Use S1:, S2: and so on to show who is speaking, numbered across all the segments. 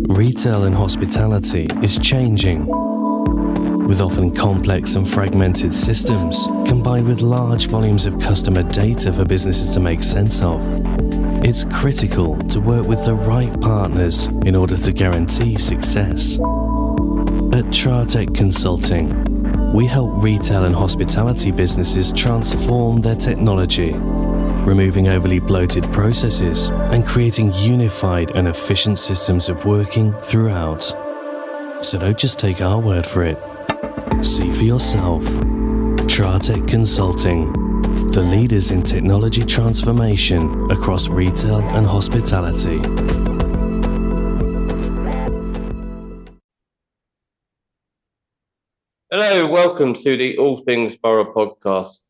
S1: Retail and hospitality is changing, with often complex and fragmented systems combined with large volumes of customer data for businesses to make sense of. It's critical to work with the right partners in order to guarantee success. At Tratec Consulting, we help retail and hospitality businesses transform their technology, removing overly bloated processes and creating unified and efficient systems of working throughout. So don't just take our word for it. See for yourself. Tratec Consulting, the leaders in technology transformation across retail and hospitality.
S2: Hello, welcome to the All Things Borough podcast,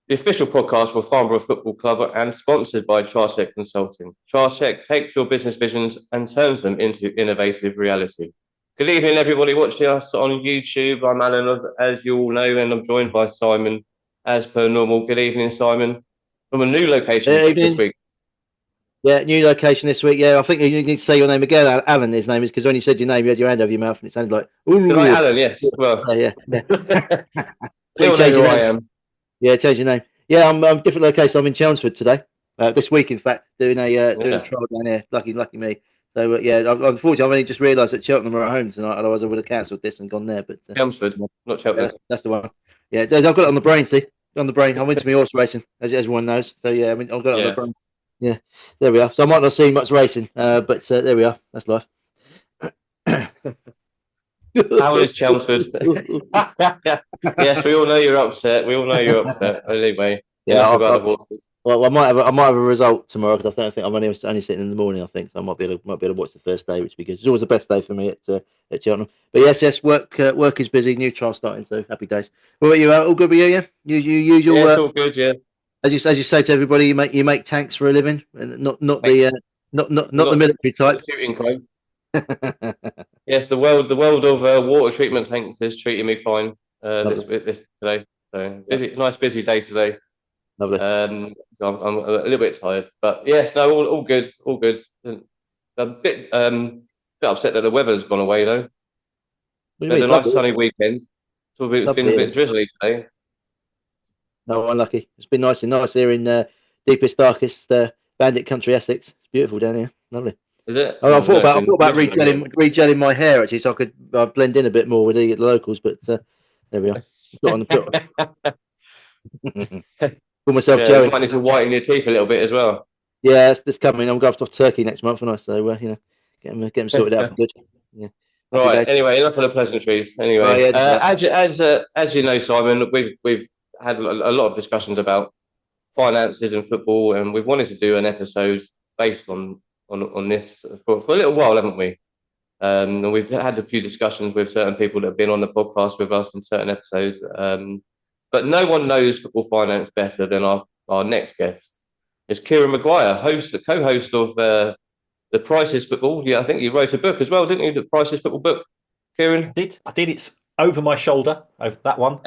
S2: the official podcast for Farnborough Football Club and sponsored by Tratec Consulting. Tratec takes your business visions and turns them into innovative reality. Good evening, everybody watching us on YouTube. I'm Alan, as you all know, and I'm joined by Simon, as per normal. Good evening, Simon, from a new location this week.
S3: Yeah, new location this week. Yeah, I think you need to say your name again, Alan. His name is, because when you said your name, you had your hand over your mouth, and it sounded like, ooh.
S2: Good night, Alan. Yes, well,
S3: yeah.
S2: You'll know who I am.
S3: Yeah, change your name. Yeah, I'm different location. I'm in Chelmsford today. This week, in fact, doing a trial down here. Lucky me. So unfortunately, I've only just realised that Cheltenham are at home tonight. Otherwise, I would have cancelled this and gone there. But
S2: Chelmsford, not Cheltenham.
S3: Yeah, that's the one. Yeah, I've got it on the brain. See, on the brain. I'm into my horse racing, as everyone knows. So yeah, I mean, I've got it on the brain. Yeah, there we are. So I might not see much racing, but there we are. That's life.
S2: How is Chelmsford? Yes, we all know you're upset. Anyway,
S3: yeah. Well, I might have a result tomorrow, because I think I'm only sitting in the morning. I think so. I might be able to watch the first day, which would be good. It's always the best day for me at Cheltenham. But yes, work is busy. New trial starting, so happy days. What about you? All good with you? Yeah, usual.
S2: Yeah, it's all good. Yeah.
S3: As you say to everybody, you make tanks for a living, and not the military type.
S2: Shooting clothes. Yes, the world of water treatment tanks is treating me fine this today. So busy day today.
S3: Lovely.
S2: So I'm a little bit tired, but yes, no, all good. I'm a bit upset that the weather's gone away though. There's a nice sunny weekend. So it's been a bit drizzly today.
S3: No, unlucky. It's been nice here in deepest, darkest bandit country, Essex. It's beautiful down here. Lovely.
S2: Is it?
S3: I thought about regelling my hair actually, so I could blend in a bit more with the locals. But there we are. Call myself Joey.
S2: You might need to whiten your teeth a little bit as well.
S3: Yeah, it's coming. I'm going off Turkey next month, and so get them sorted out for good. Yeah.
S2: Right. Anyway, enough of the pleasantries. Anyway, as you know, Simon, we've had a lot of discussions about finances and football, and we've wanted to do an episode based on this for a little while, haven't we? And we've had a few discussions with certain people that have been on the podcast with us in certain episodes. But no one knows football finance better than our next guest. It's Kieran Maguire, co-host of The Price is Football. Yeah, I think you wrote a book as well, didn't you? The Price is Football book, Kieran?
S4: I did. It's over my shoulder, over that one.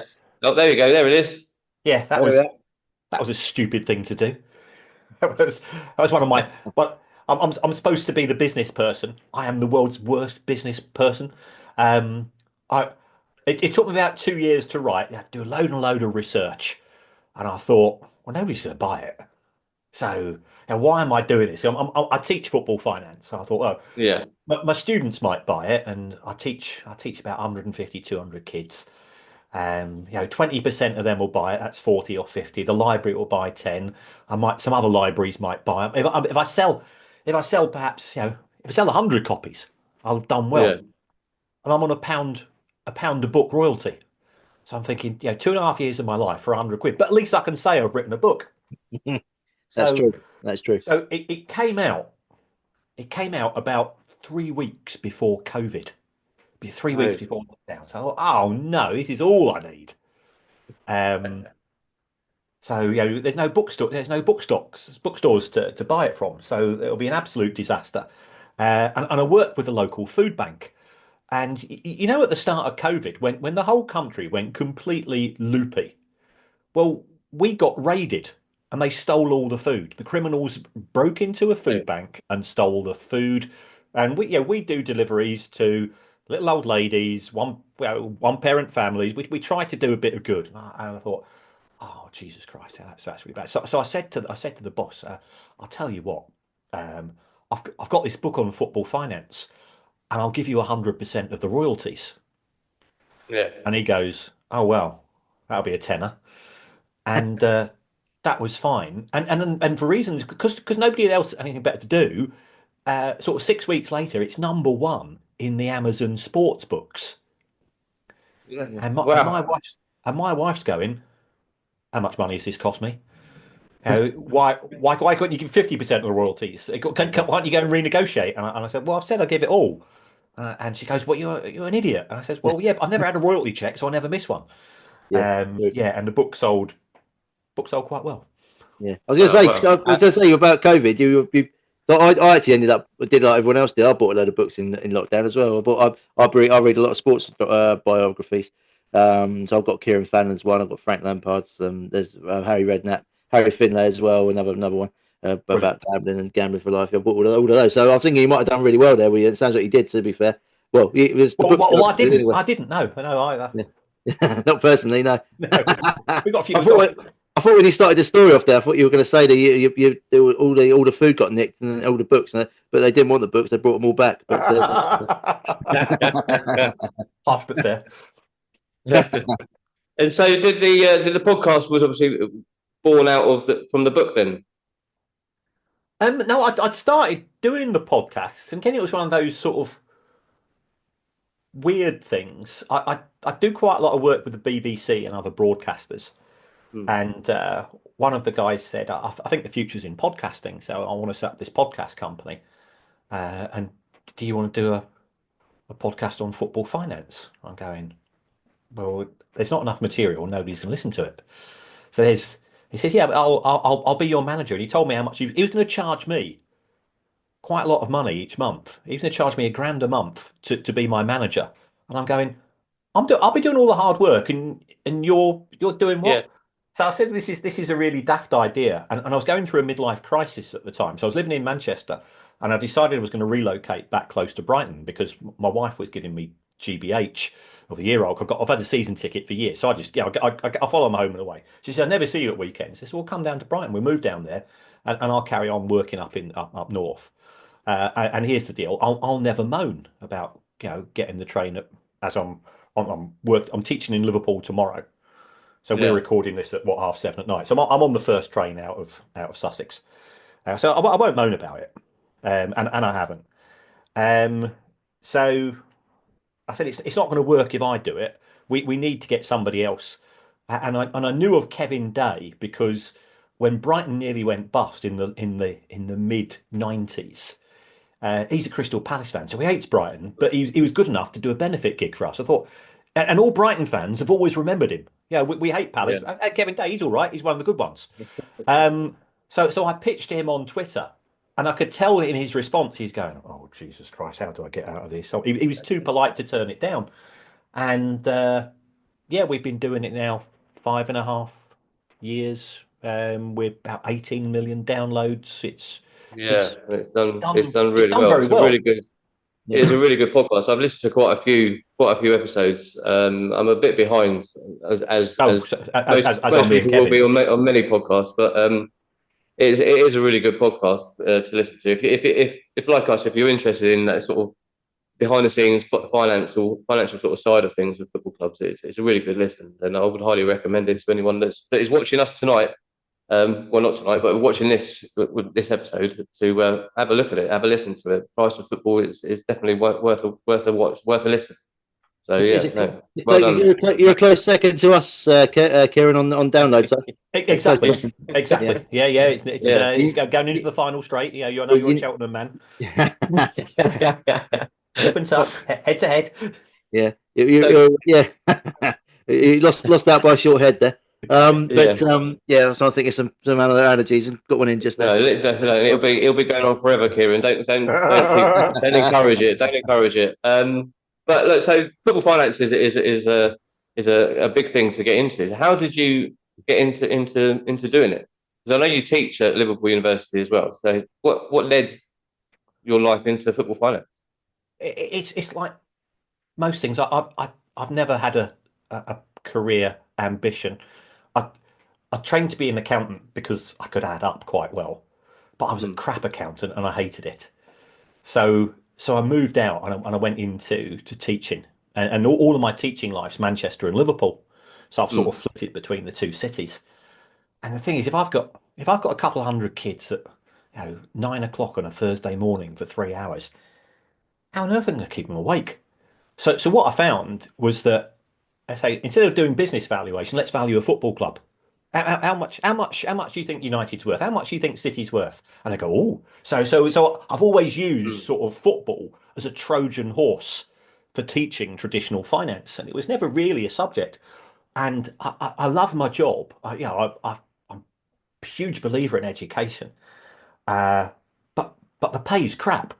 S2: Oh, there you go. There it is.
S4: Yeah, that was a stupid thing to do. That was one of my. But I'm supposed to be the business person. I am the world's worst business person. It took me about 2 years to write. You had to do a load of research, and I thought, well, nobody's going to buy it. So why am I doing this? I teach football finance. So I thought, oh,
S2: yeah,
S4: my students might buy it, and I teach about 150, 200 kids. 20% of them will buy it. That's 40 or 50. The library will buy 10. Some other libraries might buy it. If I sell perhaps, if I sell 100 copies, I'll have done well. Yeah. And I'm on a pound a book royalty. So I'm thinking, 2.5 years of my life for 100 quid. But at least I can say I've written a book.
S3: That's true.
S4: So it came out. It came out about 3 weeks before COVID. 3 weeks before lockdown. So I thought, oh no, this is all I need. So there's no bookstores to buy it from. So it'll be an absolute disaster. And I worked with the local food bank. And at the start of COVID, when the whole country went completely loopy, well, we got raided and they stole all the food. The criminals broke into a food bank and stole the food, And we do deliveries to little old ladies, one parent families. We try to do a bit of good. And I thought, oh Jesus Christ, that's really bad. So I said to the boss, I'll tell you what, I've got this book on football finance, and I'll give you 100% of the royalties.
S2: Yeah.
S4: And he goes, oh well, that'll be a tenner. And that was fine. And for reasons because nobody else had anything better to do. Sort of 6 weeks later, it's number one in the Amazon sports books.
S2: Yeah.
S4: And
S2: Wow.
S4: my wife's going, how much money has this cost me? Why couldn't you give 50% of the royalties? Why don't you go and renegotiate? And I said, well, I've said I'll give it all. And she goes, well, you're an idiot. And I said, well, yeah, but I've never had a royalty check, so I never miss one.
S3: Yeah.
S4: And the book sold quite well.
S3: Yeah, I was going to say about COVID. I actually ended up did like everyone else did. I bought a load of books in lockdown as well. I read a lot of sports biographies. So I've got Kieran Fannon's one. I've got Frank Lampard's. There's Harry Redknapp, Harry Finlay as well. Another one about gambling and gambling for life. I bought all of those. So I was thinking you might have done really well there. It sounds like you did. To be fair, well, it was.
S4: I didn't. Anyway. I didn't know. No, either.
S3: Yeah. Not personally, no.
S4: We got a few.
S3: I thought when you started the story off there, I thought you were going to say that you all the food got nicked and all the books, but they didn't want the books. They brought them all back. But,
S4: harsh but fair.
S2: And so, did the podcast was obviously born out from the book then?
S4: No, I'd started doing the podcast, and Kenny, it was one of those sort of weird things. I do quite a lot of work with the BBC and other broadcasters. And one of the guys said, I think the future's in podcasting, so I want to set up this podcast company. And do you want to do a podcast on football finance? I'm going, well, there's not enough material. Nobody's going to listen to it. So he says, yeah, but I'll be your manager. And he told me how much he was going to charge me quite a lot of money each month. He was going to charge me £1,000 a month to be my manager. And I'm going, I'll be doing all the hard work, and you're doing what? Yeah. So I said, this is a really daft idea. And I was going through a midlife crisis at the time. So I was living in Manchester, and I decided I was going to relocate back close to Brighton because my wife was giving me GBH of a year old. I've had a season ticket for years. So I follow them home and away. She said, I never see you at weekends. I said, well, come down to Brighton. We'll move down there and I'll carry on working up north. And here's the deal. I'll never moan about, getting the train as I'm teaching in Liverpool tomorrow. So we're recording this at 7:30 at night. So I'm on the first train out of Sussex. So I won't moan about it, and I haven't. So I said it's not going to work if I do it. We need to get somebody else. And I knew of Kevin Day because when Brighton nearly went bust in the mid 90s, he's a Crystal Palace fan, so he hates Brighton, but he was good enough to do a benefit gig for us. I thought, and all Brighton fans have always remembered him. Yeah, we hate Palace. Yeah. Kevin Day, he's all right. He's one of the good ones. So I pitched him on Twitter, and I could tell in his response, he's going, "Oh Jesus Christ, how do I get out of this?" So he was too polite to turn it down, and we've been doing it now 5.5 years. We're about 18 million downloads. It's
S2: done really well. Very well. It is a really good podcast. I've listened to quite a few episodes. I'm a bit behind as most people will be on many podcasts, but it is a really good podcast to listen to. If like us, if you're interested in that sort of behind the scenes financial sort of side of things of football clubs, it's a really good listen, and I would highly recommend it to anyone that is watching us tonight. Well, not tonight, but watching this episode to have a look at it, have a listen to it. Price of Football is definitely worth a watch, worth a listen. So well done.
S3: You're a close second to us, Kieran, on downloads.
S4: Exactly. Yeah. It's going into the final straight. Yeah, you're a Cheltenham man. Up and up, head to head.
S3: Yeah, you lost out by a short head there. So I think it's some other allergies and got one in just now.
S2: No, definitely. It'll be going on forever, Kieran. Don't encourage it. Don't encourage it. But look, so football finance is a big thing to get into. How did you get into doing it? Because I know you teach at Liverpool University as well. So what led your life into football finance?
S4: It's like most things. I've never had a career ambition. I I trained to be an accountant because I could add up quite well, but I was a crap accountant and I hated it. So I moved out and I went into teaching, and all of my teaching life's Manchester and Liverpool. So I've sort of flitted between the two cities. And the thing is, if I've got a couple of hundred kids at 9 o'clock on a Thursday morning for 3 hours, how on earth am I going to keep them awake? So what I found was that I say instead of doing business valuation, let's value a football club. How much do you think United's worth? How much do you think City's worth? And I go, oh, so I've always used sort of football as a Trojan horse for teaching traditional finance, and it was never really a subject. And I love my job. I'm a huge believer in education, but the pay's crap.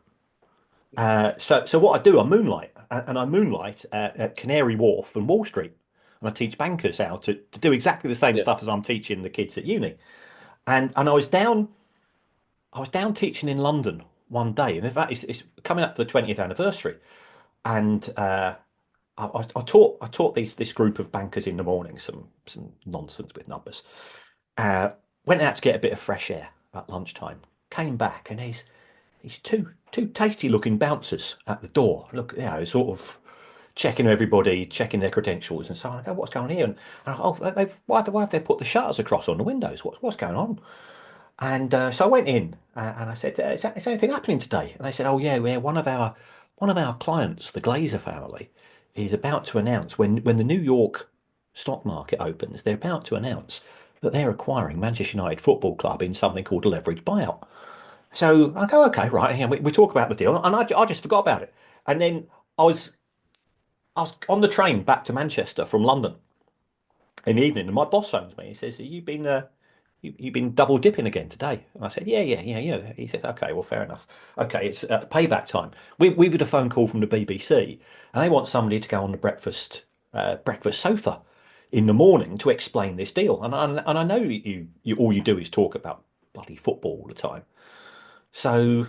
S4: So what I do, I moonlight, and I moonlight at Canary Wharf and Wall Street, and I teach bankers how to do exactly the same stuff as I'm teaching the kids at uni. And I was down teaching in London one day, and in fact, it's coming up to the 20th anniversary, and I taught this group of bankers in the morning some nonsense with numbers. Went out to get a bit of fresh air at lunchtime. Came back, and these two tasty looking bouncers at the door. Look, sort of checking everybody, checking their credentials and so on. I go, what's going on here? And why have they put the shutters across on the windows? What's going on? And so I went in and I said, is anything happening today? And they said, oh yeah, one of our clients, the Glazer family, is about to announce when the New York stock market opens, they're about to announce that they're acquiring Manchester United Football Club in something called a leveraged buyout. So I go, okay, right. And we talk about the deal, and I just forgot about it. And then I was on the train back to Manchester from London in the evening, and my boss phones me. He says, you've been double dipping again today. And I said, yeah. He says, okay, well, fair enough. Okay, it's payback time. We've had a phone call from the BBC, and they want somebody to go on the breakfast sofa in the morning to explain this deal. And I know you all you do is talk about bloody football all the time. So,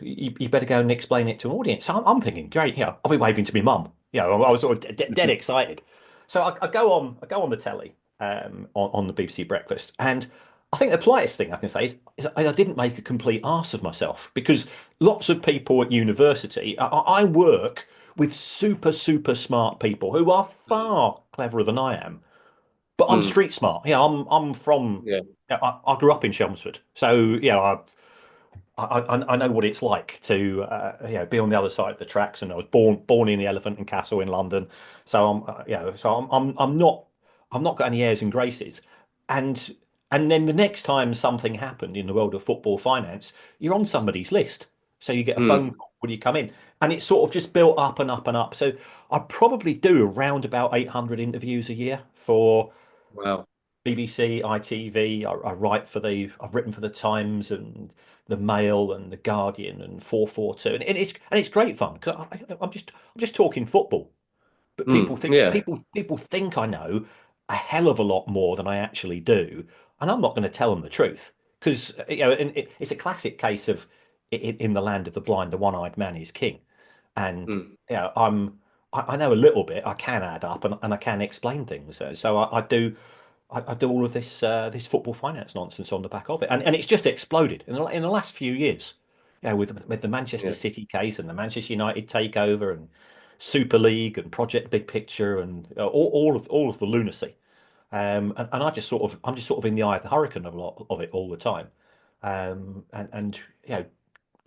S4: you better go and explain it to an audience. So I'm thinking, great, I'll be waving to my mum. I was sort of dead excited. So I go on the telly on the BBC Breakfast, and I think the politest thing I can say is I didn't make a complete arse of myself, because lots of people at university, I work with super, super smart people who are far cleverer than I am, but I'm street smart. I'm from, I grew up in Chelmsford. So, I know what it's like to be on the other side of the tracks, and I was born in the Elephant and Castle in London, so I'm not got any airs and graces, and then the next time something happened in the world of football finance, you're on somebody's list, so you get a phone call when you come in, and it's sort of just built up and up and up. So I probably do around about 800 interviews a year for
S2: Wow.
S4: BBC, ITV. I've written for the Times and the Mail and the Guardian and 442, and it's great fun because I'm just talking football, but people think I know a hell of a lot more than I actually do, and I'm not going to tell them the truth, because and it's a classic case of in the land of the blind, the one-eyed man is king, and I know a little bit. I can add up and I can explain things. So I do. I do all of this football finance nonsense on the back of it, and it's just exploded in the last few years. With the Manchester City case and the Manchester United takeover and Super League and Project Big Picture and all of the lunacy. And I'm just sort of in the eye of the hurricane of a lot of it all the time. And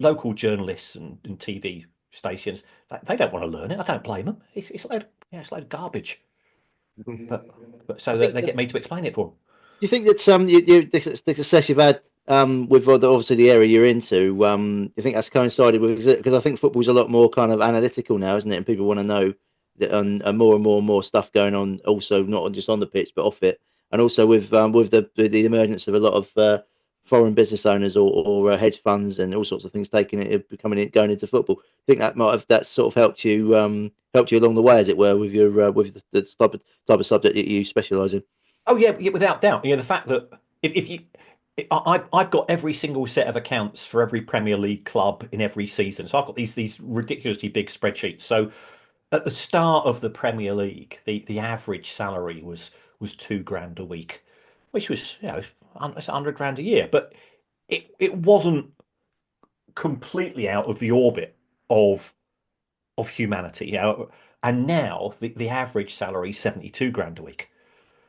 S4: local journalists and TV stations, they don't want to learn it. I don't blame them. It's it's like garbage. But so that they get me to explain it for them.
S3: Do you think that the success you've had with obviously the area you're into, you think that's coincided with, because I think football's a lot more kind of analytical now, isn't it? And people want to know that, and more and more stuff going on, also not just on the pitch but off it, and also with the emergence of a lot of foreign business owners or hedge funds and all sorts of things going into football. I think that sort of helped you along the way, as it were, with your with the type of subject that you specialise in.
S4: Oh yeah, without doubt. The fact that if you I've got every single set of accounts for every Premier League club in every season. So I've got these ridiculously big spreadsheets. So at the start of the Premier League, the average salary was 2 grand a week, which was, it's 100 grand a year, but it wasn't completely out of the orbit of humanity, And now the average salary is 72 grand a week.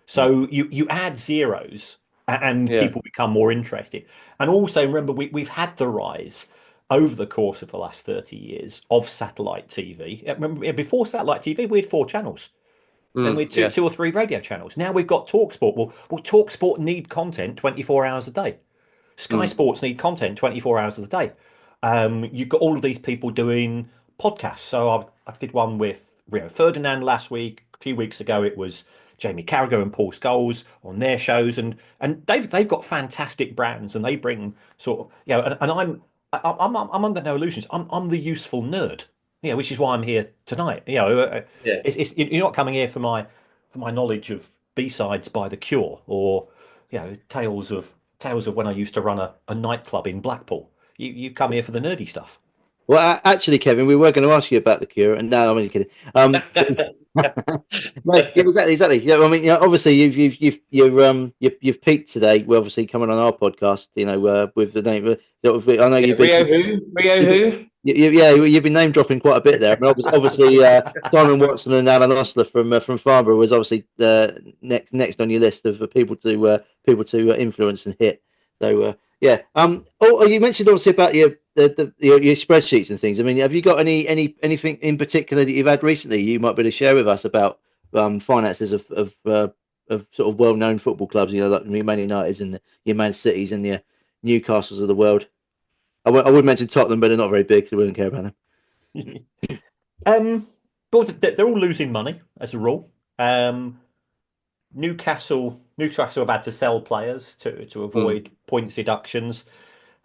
S4: So you add zeros and
S2: Yeah.
S4: people become more interested. And also remember, we've had the rise over the course of the last 30 years of satellite TV. Remember, before satellite TV, we had 4 channels. Then we had two or three radio channels. Now we've got TalkSport. Well, TalkSport need content 24 hours a day. Sky Sports need content 24 hours of the day. You've got all of these people doing podcasts. So I did one with Rio Ferdinand last week. A few weeks ago, it was Jamie Carragher and Paul Scholes on their shows, and they've got fantastic brands, and they bring sort of, and I'm under no illusions. I'm the useful nerd, which is why I'm here tonight. You're not coming here for my knowledge of B-sides by The Cure, or tales of when I used to run a nightclub in Blackpool. You come here for the nerdy stuff.
S3: Well, actually, Kevin, we were going to ask you about the Cure, and no, I'm only kidding. No, exactly. Yeah, I mean, obviously, you've peaked today. We're obviously coming on our podcast, with the name. I know you've been
S2: Rio who?
S3: You've been name dropping quite a bit there. I mean, obviously, Simon Watson and Alan Osler from Farnborough was obviously next on your list of people to influence and hit. So yeah. You mentioned obviously about your spreadsheets and things. I mean, have you got anything in particular that you've had recently you might be able to share with us about finances of sort of well-known football clubs? Like your Man Uniteds and your Man Cities and your Newcastles of the world. I would mention Tottenham, but they're not very big, so we wouldn't care about
S4: them. But they're all losing money as a rule. Newcastle have had to sell players to avoid points deductions.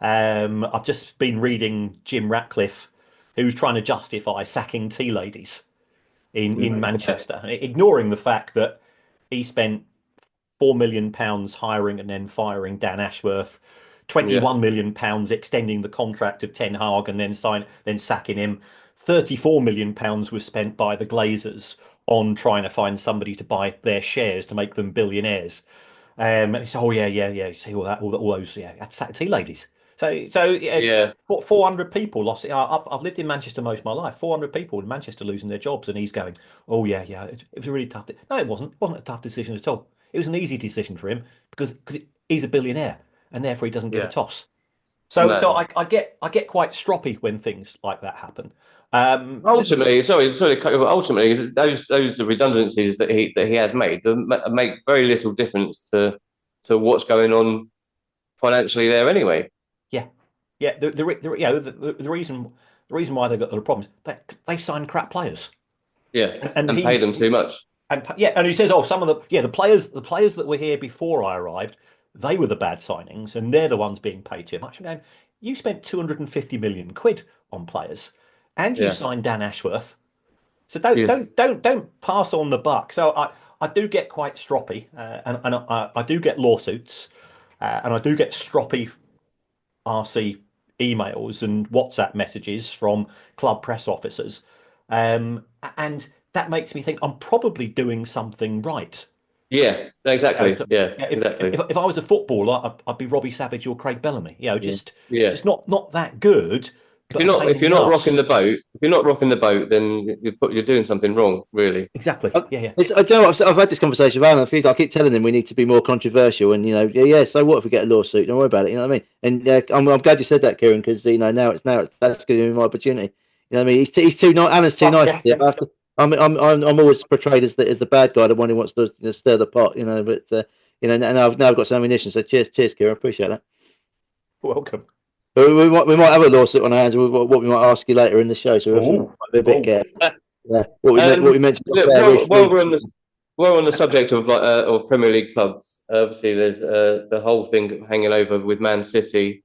S4: I've just been reading Jim Ratcliffe, who's trying to justify sacking tea ladies in Manchester, ignoring the fact that he spent £4 million hiring and then firing Dan Ashworth, £21 million extending the contract of Ten Hag and then sacking him. £34 million was spent by the Glazers on trying to find somebody to buy their shares to make them billionaires. And he said, you see all those sack tea ladies. So 400 people lost it. I've lived in Manchester most of my life. 400 people in Manchester losing their jobs, and he's going, it was a really tough. No, it wasn't. It wasn't a tough decision at all. It was an easy decision for him because he's a billionaire, and therefore he doesn't give a toss. So I get quite stroppy when things like that happen.
S2: Ultimately, those redundancies that he has made make very little difference to what's going on financially there anyway.
S4: Yeah. The reason why they've got the problems, they sign crap players.
S2: Yeah, and pay them too much.
S4: And he says, some of the players that were here before I arrived, they were the bad signings, and they're the ones being paid too much. I'm going, you spent 250 million quid on players, and you signed Dan Ashworth. So don't pass on the buck. So I do get quite stroppy, and I do get lawsuits, and I do get stroppy RC emails and WhatsApp messages from club press officers, and that makes me think I'm probably doing something right.
S2: Yeah, exactly. Exactly.
S4: If I was a footballer, I'd be Robbie Savage or Craig Bellamy. Just not that good.
S2: If you're not rocking the boat, then you're doing something wrong, really.
S4: Exactly.
S3: I've had this conversation with Alan. I keep telling him we need to be more controversial, and so what if we get a lawsuit? Don't worry about it. You know what I mean? And I'm glad you said that, Kieran, because now that's giving me my opportunity. You know what I mean? He's too nice. Alan's too nice. I'm always portrayed as the bad guy, the one who wants to stir the pot. But now I've got some ammunition. So cheers, Kieran. Appreciate that.
S4: Welcome.
S3: We might have a lawsuit on our hands. What we might ask you later in the show, so we'll be a bit careful. Yeah, what we mentioned.
S2: While we're on the subject of Premier League clubs, obviously there's the whole thing hanging over with Man City.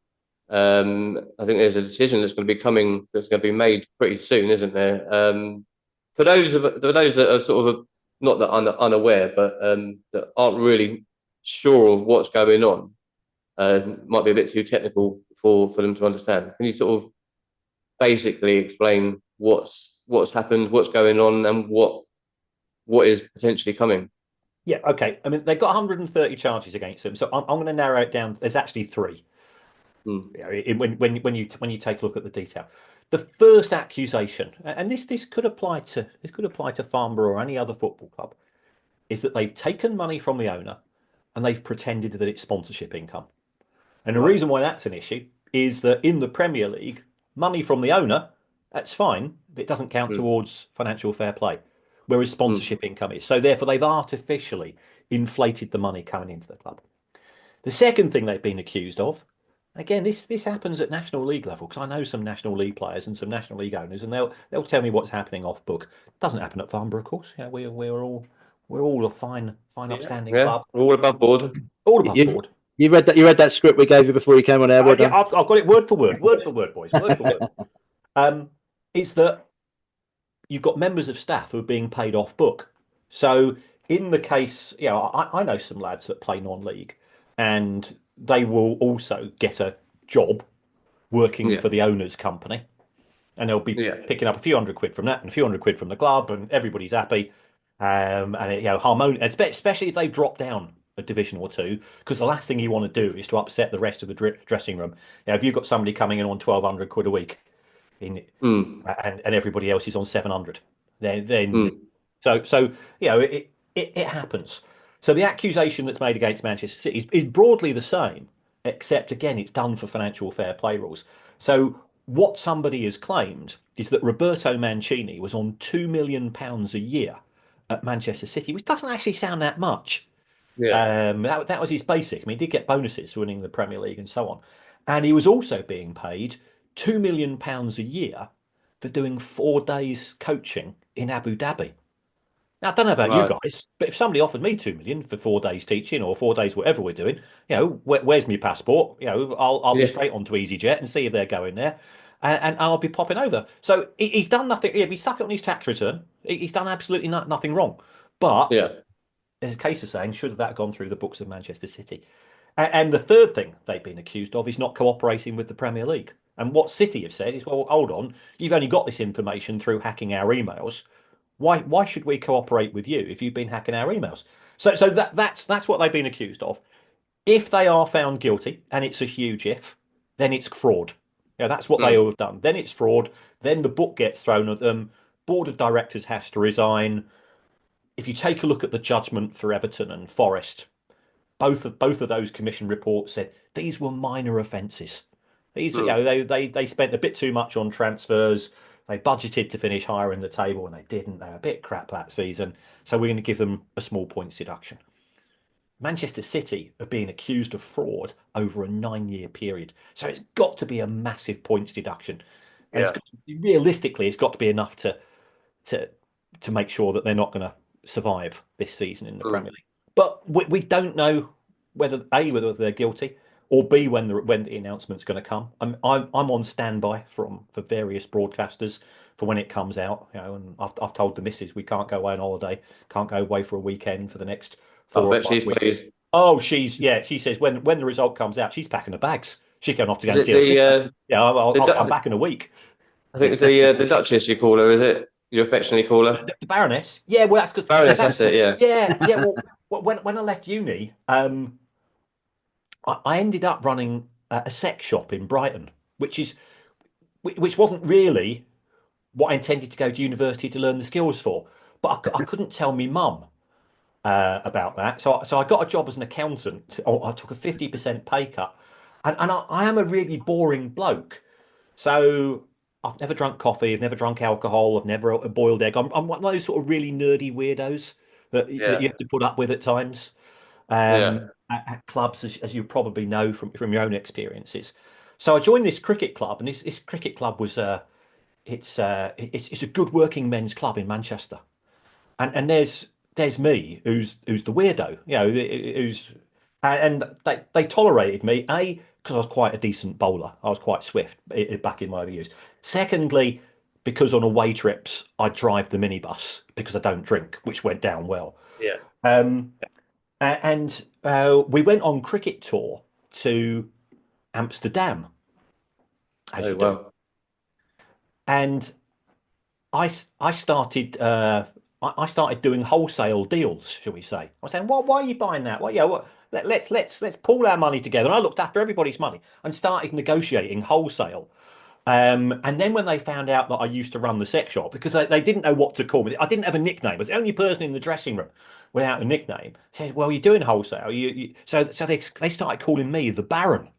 S2: I think there's a decision that's going to be made pretty soon, isn't there? For those that are sort of not that unaware, but that aren't really sure of what's going on. might be a bit too technical for them to understand. Can you sort of basically explain what's happened, what's going on, and what is potentially coming?
S4: Yeah, okay. I mean, they've got 130 charges against them, so I'm going to narrow it down. There's actually three. When you take a look at the detail, the first accusation, and this could apply to Farnborough or any other football club, is that they've taken money from the owner and they've pretended that it's sponsorship income. And the reason why that's an issue is that in the Premier League, money from the owner, that's fine, but it doesn't count towards financial fair play, whereas sponsorship income is. So therefore, they've artificially inflated the money coming into the club. The second thing they've been accused of, again, this happens at National League level, because I know some National League players and some National League owners, and they'll tell me what's happening off book. It doesn't happen at Farnborough, of course. Yeah, we're all a fine, upstanding club.
S2: We're all above board.
S4: All above board.
S3: You read that script we gave you before you came on air.
S4: Yeah, I've got it word for word, boys, word for word. Is that you've got members of staff who are being paid off book. So in the case, I know some lads that play non-league, and they will also get a job working for the owner's company, and they'll be picking up a few £100 from that and a few £100 from the club, and everybody's happy. And harmonious, especially if they drop down a division or two, because the last thing you want to do is to upset the rest of the dressing room. If you've got somebody coming in on £1,200 a week, and everybody else is on 700, then it happens. So the accusation that's made against Manchester City is broadly the same, except again it's done for financial fair play rules. So what somebody has claimed is that Roberto Mancini was on £2 million a year at Manchester City, which doesn't actually sound that much. That was his basic. I mean, he did get bonuses for winning the Premier League and so on, and he was also being paid £2 million a year for doing 4 days coaching in Abu Dhabi. Now, I don't know about you guys, but if somebody offered me 2 million for 4 days teaching or 4 days whatever we're doing, where's my passport? I'll be straight onto EasyJet and see if they're going there, and I'll be popping over. So he's done nothing. He's stuck it on his tax return. He's done absolutely nothing wrong. But there's a case of saying, should have that gone through the books of Manchester City? And the third thing they've been accused of is not cooperating with the Premier League. And what City have said is, well, hold on, you've only got this information through hacking our emails. Why should we cooperate with you if you've been hacking our emails? So that's what they've been accused of. If they are found guilty, and it's a huge if, then it's fraud. That's what they all have done. Then it's fraud. Then the book gets thrown at them. Board of directors has to resign. If you take a look at the judgment for Everton and Forest, both of those commission reports said these were minor offences. These, they spent a bit too much on transfers. They budgeted to finish higher in the table, and they didn't. They were a bit crap that season, so we're going to give them a small points deduction. Manchester City are being accused of fraud over a 9-year period, so it's got to be a massive points deduction. And realistically, it's got to be enough to make sure that they're not going to survive this season in the Premier League. But we don't know whether they're guilty, or B, when the announcement's going to come. I'm on standby for various broadcasters for when it comes out. And I've told the missus we can't go away on holiday, can't go away for a weekend for the next 4 or 5 weeks. Pleased. Oh, she says when the result comes out, she's packing her bags. She's going off to go and see her sister. I'll come back in a week. I
S2: think it's the Duchess you call her, is it? You affectionately call her
S4: the Baroness. Yeah, well, that's because
S2: Baroness. That's it.
S4: Yeah. Well, when I left uni, I ended up running a sex shop in Brighton, which wasn't really what I intended to go to university to learn the skills for. But I couldn't tell me mum about that, so I got a job as an accountant. I took a 50% pay cut, and I am a really boring bloke. So I've never drunk coffee, I've never drunk alcohol, I've never boiled egg. I'm one of those sort of really nerdy weirdos that you have to put up with at times. At clubs, as you probably know from your own experiences. So I joined this cricket club, and this cricket club was it's a good working men's club in Manchester, and there's me who's the weirdo, and they tolerated me, A, because I was quite a decent bowler, I was quite swift back in my other years. Secondly, because on away trips I drive the minibus because I don't drink, which went down well.
S2: Yeah.
S4: And we went on cricket tour to Amsterdam, as
S2: Oh,
S4: you
S2: wow.
S4: do. And I started I started doing wholesale deals, shall we say? I was saying, well, why are you buying that? Well, yeah, let's pool our money together. And I looked after everybody's money and started negotiating wholesale. And then when they found out that I used to run the sex shop, because they didn't know what to call me, I didn't have a nickname. I was the only person in the dressing room without a nickname. They said, well, you're doing wholesale. So they started calling me the Baron,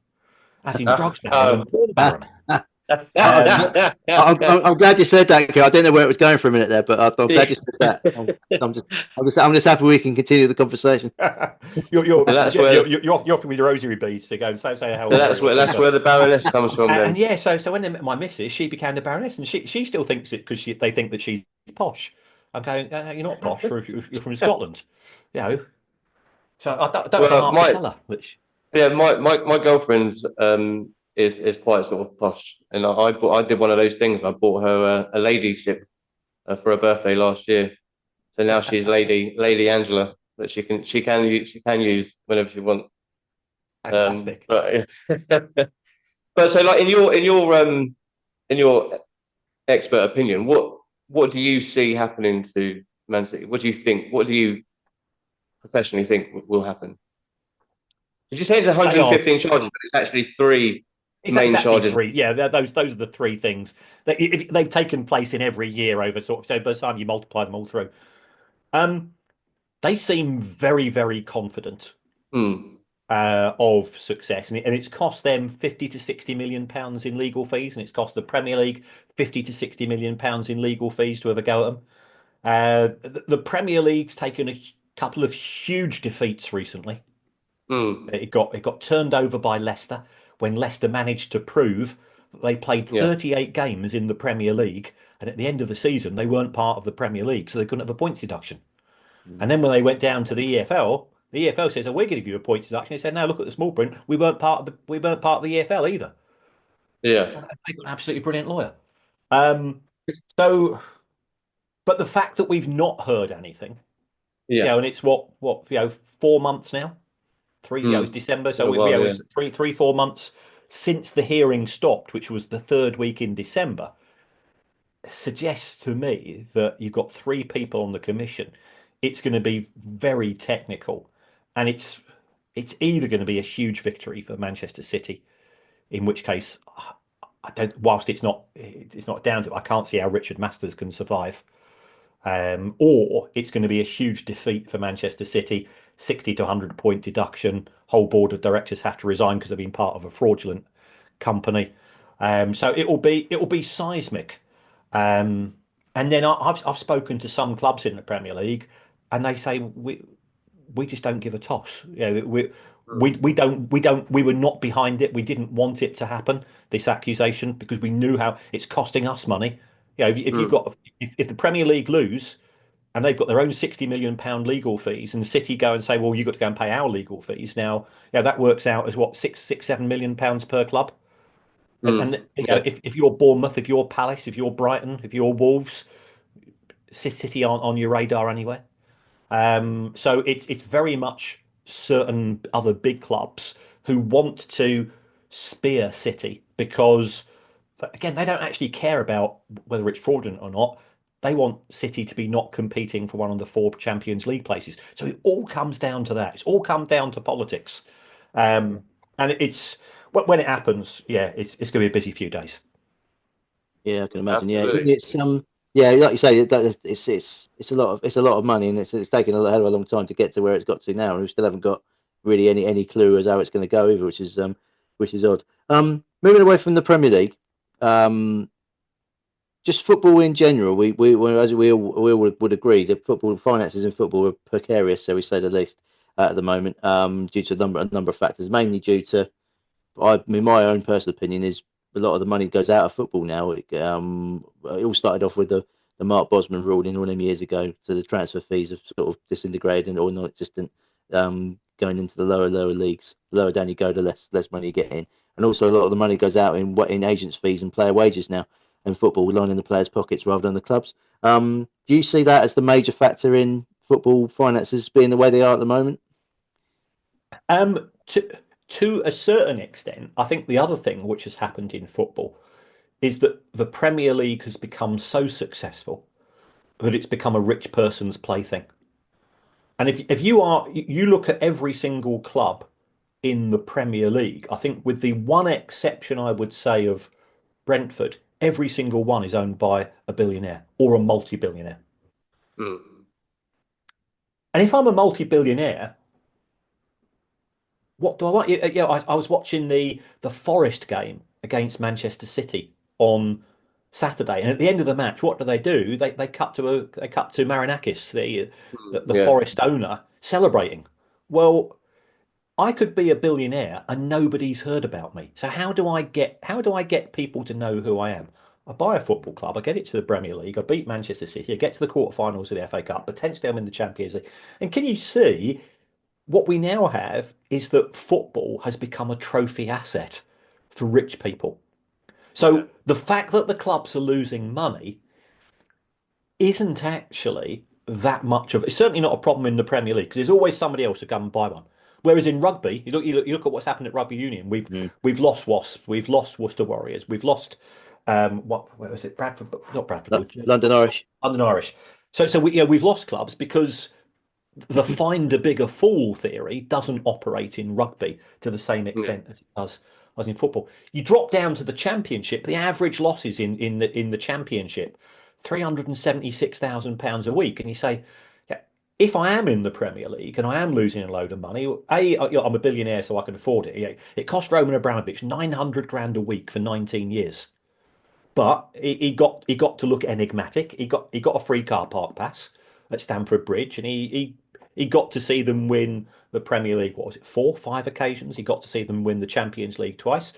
S4: as in drugs Baron and porn Baron.
S3: I'm glad you said that, Kieran. I didn't know where it was going for a minute there, but I'm glad you said that. I'm just happy we can continue the conversation.
S4: You're offering me the rosary beads to go and say how.
S2: That's where the Baroness comes from. Then.
S4: And yeah, so when they met my missus, she became the Baroness, and she still thinks it because they think that she's posh. I'm going, you're not posh. You're from Scotland, you know. So I don't have a heart to tell her.
S2: Yeah, my girlfriend is quite sort of posh, and I did one of those things. I bought her a ladyship for her birthday last year, so now she's Lady Angela that she can use whenever she wants.
S4: Fantastic.
S2: But so like in your expert opinion, what do you see happening to Man City? What do you think? What do you professionally think will happen? Did you say it's 115 charges, but it's actually three main charges?
S4: Three. Yeah, those are the three things that they've taken place in every year over so by the time you multiply them all through. They seem very, very confident of success, and it's cost them 50 to 60 million pounds in legal fees, and it's cost the Premier League 50 to 60 million pounds in legal fees to have a go at them. The Premier League's taken a couple of huge defeats recently. It got turned over by Leicester when Leicester managed to prove that they played 38 games in the Premier League, and at the end of the season they weren't part of the Premier League, so they couldn't have a points deduction. And then when they went down to the EFL says, "Oh, we're going to give you a points deduction." They said, "No, look at the small print. We weren't part of the EFL either."
S2: Yeah,
S4: they got an absolutely brilliant lawyer. So, but the fact that we've not heard anything, and it's what 4 months now. It's December, so we have 4 months since the hearing stopped, which was the third week in December. Suggests to me that you've got 3 people on the commission. It's going to be very technical, and it's either going to be a huge victory for Manchester City, in which case I don't. Whilst it's not down to it, I can't see how Richard Masters can survive. Or it's going to be a huge defeat for Manchester City, 60 to 100 point deduction. Whole board of directors have to resign because they've been part of a fraudulent company. So it will be seismic. And then I've spoken to some clubs in the Premier League, and they say we just don't give a toss. We were not behind it. We didn't want it to happen, this accusation, because we knew how it's costing us money. If the Premier League lose and they've got their own 60 million pound legal fees, and City go and say, well, you've got to go and pay our legal fees now, that works out as what, 7 million pounds per club. And if you're Bournemouth, if you're Palace, if you're Brighton, if you're Wolves, City aren't on your radar anywhere. So it's very much certain other big clubs who want to spear City because, again, they don't actually care about whether it's fraudulent or not. They want City to be not competing for one of the 4 Champions League places. So it all comes down to that. It's all come down to politics. And it's when it happens, it's going to be a busy few days.
S3: Yeah, I can imagine.
S2: Absolutely.
S3: It's like you say, it's a lot of money, and it's taken a hell of a long time to get to where it's got to now, and we still haven't got really any clue as how it's going to go either, which is odd. Moving away from the Premier League, just football in general, as we all would agree, that football finances in football are precarious, so we say the least, at the moment, due to a number of factors, mainly due to, my own personal opinion is a lot of the money goes out of football now. It all started off with the Mark Bosman ruling all them years ago, so the transfer fees have sort of disintegrated or non-existent, going into the lower leagues. The lower down you go, the less money you get in, and also a lot of the money goes out in agents' fees and player wages now, and football lining the players' pockets rather than the clubs. Do you see that as the major factor in football finances being the way they are at the moment?
S4: to a certain extent, I think the other thing which has happened in football is that the Premier League has become so successful that it's become a rich person's plaything. And if you look at every single club in the Premier League, I think with the one exception I would say of Brentford, every single one is owned by a billionaire or a multi-billionaire.
S2: Mm.
S4: And if I'm a multi-billionaire, what do I want? I was watching the Forest game against Manchester City on Saturday, and at the end of the match, what do? They cut to Marinakis, the Forest owner, celebrating. Well, I could be a billionaire and nobody's heard about me. So how do I get people to know who I am? I buy a football club, I get it to the Premier League, I beat Manchester City, I get to the quarterfinals of the FA Cup, potentially I'm in the Champions League. And can you see what we now have is that football has become a trophy asset for rich people. So the fact that the clubs are losing money isn't actually that much of it's certainly not a problem in the Premier League because there's always somebody else to come and buy one. Whereas in rugby, you look at what's happened at rugby union. We've lost Wasps, we've lost Worcester Warriors, we've lost where was it? Bradford, not Bradford,
S3: London Irish.
S4: London Irish. So we've lost clubs because the find a bigger fool theory doesn't operate in rugby to the same extent as it does as in football. You drop down to the Championship, the average losses in the Championship, £376,000 a week, and you say, yeah, if I am in the Premier League and I am losing a load of money, I'm a billionaire, so I can afford it. It cost Roman Abramovich 900 grand a week for 19 years. But he got to look enigmatic. He got a free car park pass at Stamford Bridge, and he got to see them win the Premier League. What was it, 5 occasions? He got to see them win the Champions League twice.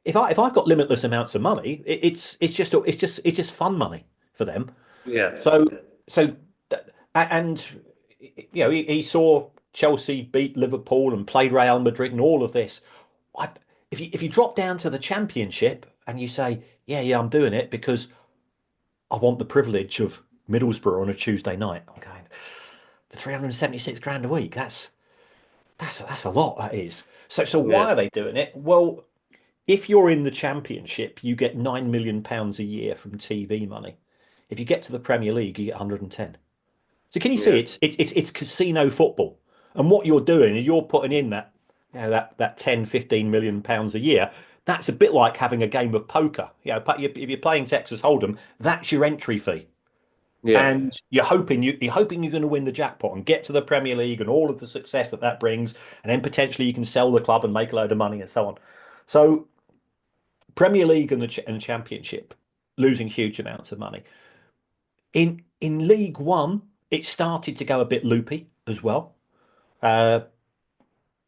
S4: If I've got limitless amounts of money, it's just fun money for them.
S2: Yeah.
S4: And he saw Chelsea beat Liverpool and played Real Madrid and all of this. If you drop down to the Championship and you say, yeah, I'm doing it because I want the privilege of Middlesbrough on a Tuesday night. I'm going, the 376 grand a week. That's a lot. That is. So why are they doing it? Well, if you're in the Championship, you get £9 million a year from TV money. If you get to the Premier League, you get 110. So can you see it's casino football, and what you're doing is you're putting in that 10, 15 million pounds a year. That's a bit like having a game of poker. If you're playing Texas Hold'em, that's your entry fee. Yeah. And you're hoping you're going to win the jackpot and get to the Premier League and all of the success that brings, and then potentially you can sell the club and make a load of money and so on. So Premier League and Championship losing huge amounts of money. In League One, it started to go a bit loopy as well.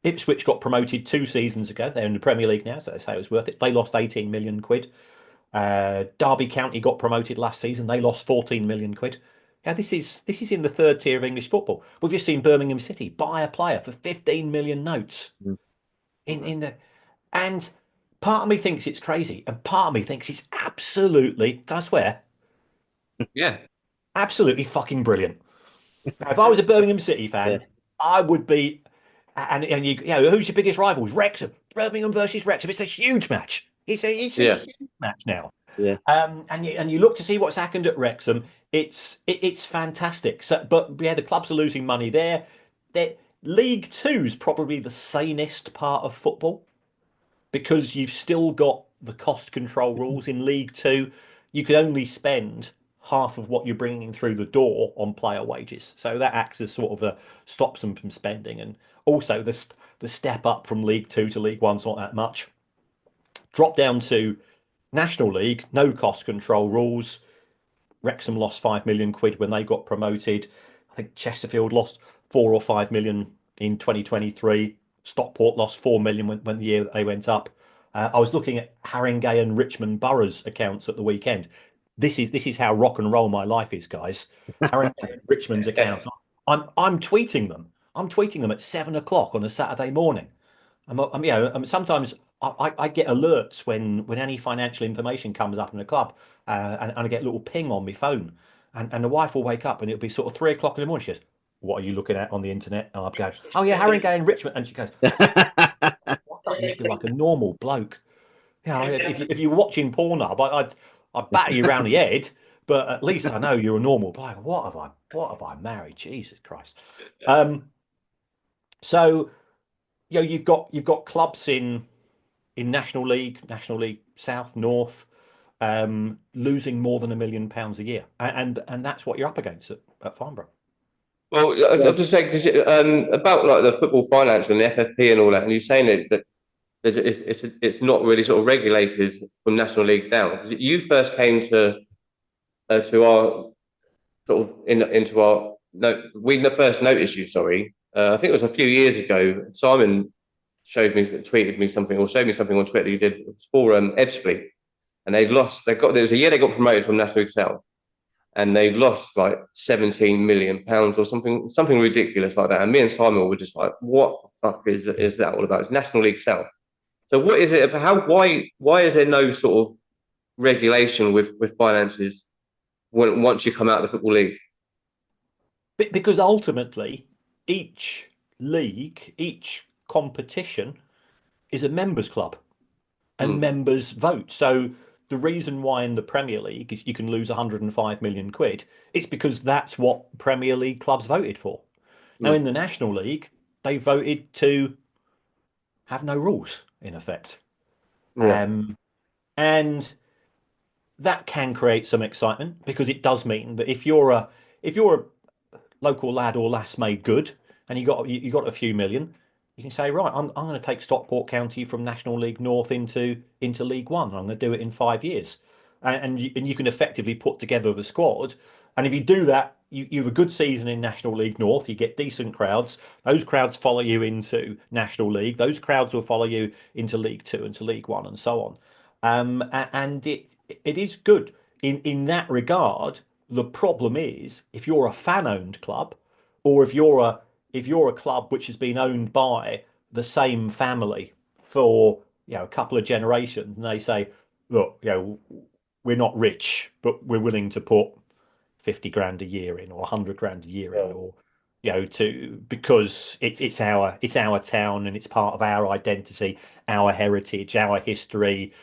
S4: Ipswich got promoted 2 seasons ago. They're in the Premier League now, so they say it was worth it. They lost 18 million quid. Derby County got promoted last season. They lost 14 million quid. Yeah, this is in the 3rd tier of English football. We've just seen Birmingham City buy a player for 15 million notes. And part of me thinks it's crazy, and part of me thinks it's absolutely, can I swear?
S2: Yeah.
S4: Absolutely fucking brilliant. Now, if I was a Birmingham City fan, I would be, and who's your biggest rivals? Wrexham. Birmingham versus Wrexham. It's a huge match. It's a huge match now.
S3: Yeah.
S4: And you look to see what's happened at Wrexham. It's fantastic. So, but the clubs are losing money there. League Two is probably the sanest part of football because you've still got the cost control rules in League Two. You can only spend half of what you're bringing through the door on player wages. So that acts as sort of stops them from spending. And also the step up from League Two to League One's not that much. Drop down to National League, no cost control rules. Wrexham lost 5 million quid when they got promoted. I think Chesterfield lost 4 or 5 million in 2023. Stockport lost 4 million when the year that they went up. I was looking at Haringey and Richmond Borough's accounts at the weekend. This is how rock and roll my life is, guys. Haringey and Richmond's accounts. I'm tweeting them. I'm tweeting them at 7 o'clock on a Saturday morning. Sometimes I get alerts when any financial information comes up in a club, and I get a little ping on my phone, and the wife will wake up and it'll be sort of 3 o'clock in the morning. She goes, "What are you looking at on the internet?" And I'll go, "Oh yeah, Haringey and Richmond," and she goes, Why don't you just be like a normal bloke? You know, if you're watching Pornhub, I'd batter you around the head, but at least I know you're a normal bloke. What have I married? Jesus Christ. So you've got clubs in National League South, North, losing more than £1 million a year, and that's what you're up against at Farnborough.
S2: Well, I'm just saying about like the football finance and the FFP and all that, and you're saying that it's not really sort of regulated from National League down. Because you first came to our sort of into our no, we first noticed you. Sorry, I think it was a few years ago. Simon tweeted me something or showed me something on Twitter you did for Ebbsfleet, and they lost. There was a year they got promoted from National League South, and they lost like £17 million or something ridiculous like that. And me and Simon were just like, "What the fuck is that all about?" It's National League South. So what is it? Why is there no sort of regulation with finances once you come out of the football league?
S4: Because ultimately, each league, each competition is a members club, and members vote. So the reason why in the Premier League you can lose 105 million quid, it's because that's what Premier League clubs voted for. Now in the National League, they voted to have no rules in effect. And that can create some excitement because it does mean that if you're a local lad or lass made good and you got a few million, you can say, right, I'm going to take Stockport County from National League North into League One. I'm going to do it in 5 years, and you can effectively put together the squad. And if you do that, you have a good season in National League North. You get decent crowds. Those crowds follow you into National League. Those crowds will follow you into League Two, into League One, and so on. And it is good in that regard. The problem is if you're a fan-owned club, or if you're a club which has been owned by the same family for a couple of generations, and they say, look, we're not rich, but we're willing to put 50 grand a year in, or 100 grand a year in, or because it's our town and it's part of our identity, our heritage, our history.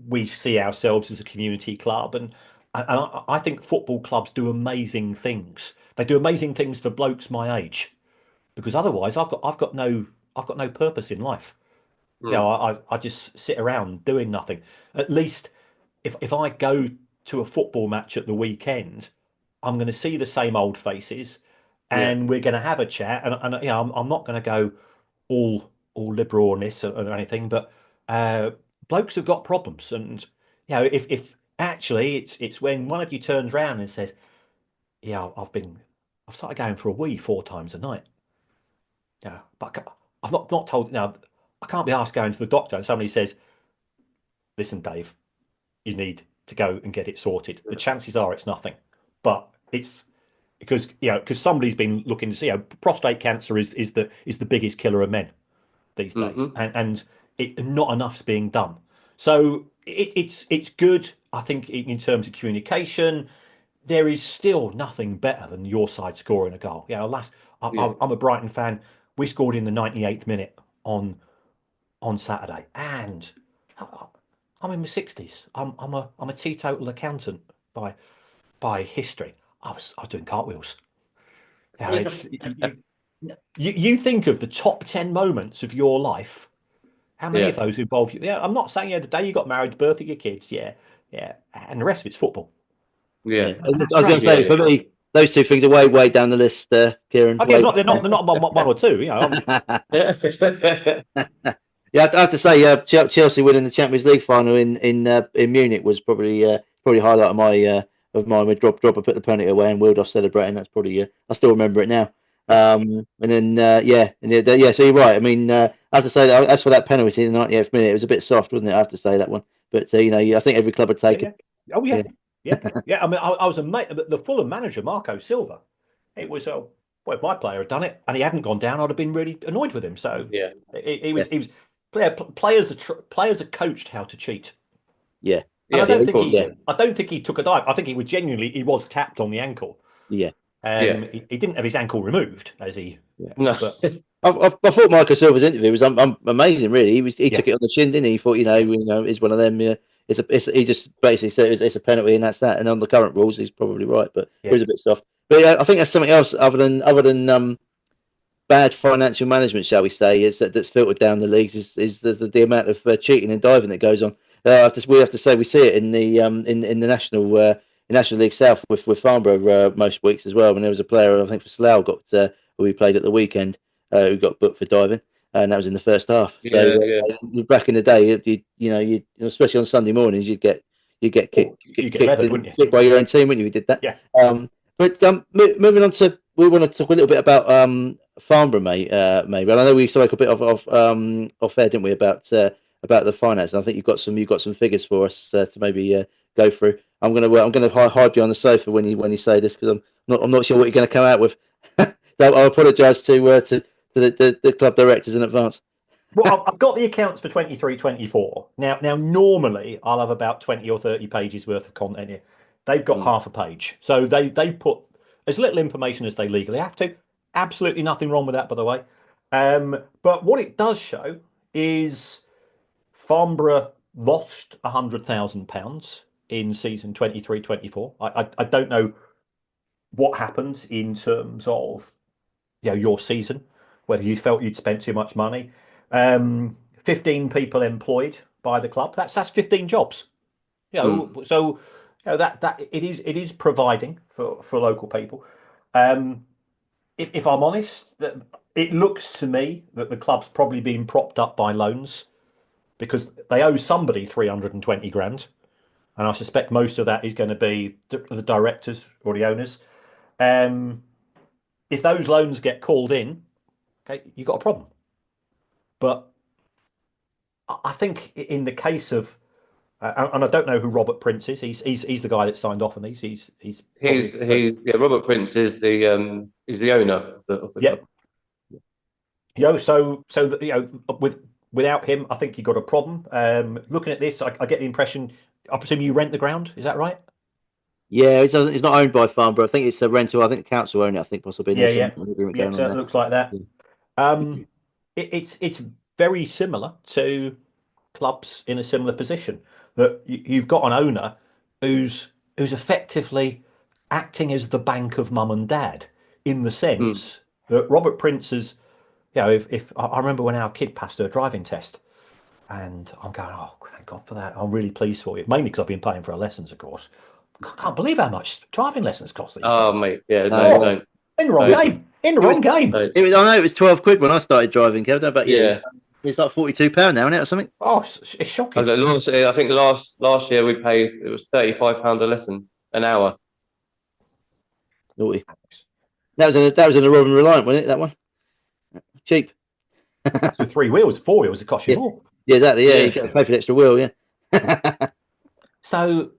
S4: We see ourselves as a community club, and I think football clubs do amazing things. They do amazing things for blokes my age, because otherwise I've got no purpose in life. I just sit around doing nothing. At least if I go to a football match at the weekend, I'm going to see the same old faces, and we're going to have a chat. And I'm not going to go all liberal on this or anything, but blokes have got problems, and if actually it's when one of you turns around and says, "Yeah, I've started going for a wee 4 times a night." Yeah, but I've not told. Now I can't be asked going to the doctor, and somebody says, "Listen, Dave, you need to go and get it sorted." The chances are it's nothing, but it's because somebody's been looking to see. Prostate cancer is the biggest killer of men these days, and not enough's being done. So it's good. I think in terms of communication, there is still nothing better than your side scoring a goal. I'm a Brighton fan. We scored in the 98th minute on Saturday, and I'm in my 60s. I'm a teetotal accountant by history. I was doing cartwheels. You think of the top 10 moments of your life. How many of those involve you? Yeah, I'm not saying the day you got married, the birth of your kids, and the rest of it's football.
S3: I was going to say, for me, those two things are way down the list, Kieran.
S4: They're not one or two.
S3: I have to say, Chelsea winning the Champions League final in Munich was probably highlight of mine. We drop and put the penalty away, and Wildorf celebrating. That's probably I still remember it now. And then so you're right. I mean, I have to say that as for that penalty in the 90th minute, it was a bit soft, wasn't it? I have to say that one, but I think every club would take it.
S4: Oh yeah. I mean, I was amazed. The Fulham manager Marco Silva. It was well, if my player had done it and he hadn't gone down, I'd have been really annoyed with him. So he was. Players are coached how to cheat.
S3: Yeah.
S4: And I don't think he took a dive. I think he was tapped on the ankle.
S3: Yeah.
S4: He didn't have his ankle removed, as he.
S2: No.
S3: I thought Michael Silver's interview was amazing. Really, he took it on the chin, didn't he? He thought, he's one of them. He just basically said it's a penalty and that's that. And on the current rules, he's probably right, but it was a bit soft. But yeah, I think that's something else other than bad financial management, shall we say, that's filtered down the leagues is the amount of cheating and diving that goes on. We have to say we see it in the National League South with Farnborough most weeks as well. When there was a player, I think for Slough, who we played at the weekend, who got booked for diving, and that was in the first half. Back in the day, you especially on Sunday mornings, you'd get kicked by your own team when you did that.
S4: Yeah.
S3: But moving on to, we want to talk a little bit about Farnborough, maybe. And I know we spoke a bit off air, didn't we, about the finance. And I think you've got some figures for us to maybe go through. I'm gonna hide you on the sofa when you say this, because I'm not sure what you're going to come out with. So I apologise to the club directors in advance.
S4: Well, I've got the accounts for 23-24. Now, normally I'll have about 20 or 30 pages worth of content here. They've got half a page, so they put as little information as they legally have to. Absolutely nothing wrong with that, by the way. But what it does show is Farnborough lost £100,000 in season 23-24. I don't know what happened in terms of your season, whether you felt you'd spent too much money. 15 people employed by the club. That's 15 jobs. So that it is providing for local people. If I'm honest, that it looks to me that the club's probably been propped up by loans, because they owe somebody 320 grand, and I suspect most of that is going to be the directors or the owners. If those loans get called in, okay, you've got a problem. But I think in the case of, and I don't know who Robert Prince is. He's the guy that signed off on these. He's
S2: Robert Prince is the owner of the club.
S4: Without him, I think you got a problem. Looking at this, I get the impression. I presume you rent the ground. Is that right?
S3: Yeah, it's not owned by Farnborough. I think it's a rental. I think the council own it. I think possibly.
S4: Yeah. So it looks like that. Yeah. It's very similar to clubs in a similar position, that you've got an owner who's effectively acting as the bank of mum and dad, in the sense that Robert Prince is, if I remember when our kid passed her driving test, and I'm going, oh, thank God for that. I'm really pleased for you, mainly because I've been paying for her lessons, of course. I can't believe how much driving lessons cost these days.
S2: Mate, yeah, no.
S4: In the wrong game. In the wrong game.
S3: I know it was 12 quid when I started driving, Kev. I don't know about you. Yeah. It's like £42 now, isn't it, or something?
S4: Oh, it's shocking.
S2: I think last year we paid, it was £35 a lesson, an hour.
S3: Naughty. That was in the Robin Reliant, wasn't it? That one. Cheap.
S4: That's with 3 wheels, 4 wheels. It costs you more.
S3: Yeah, exactly. Yeah, you got to pay for the extra wheel. Yeah.
S4: So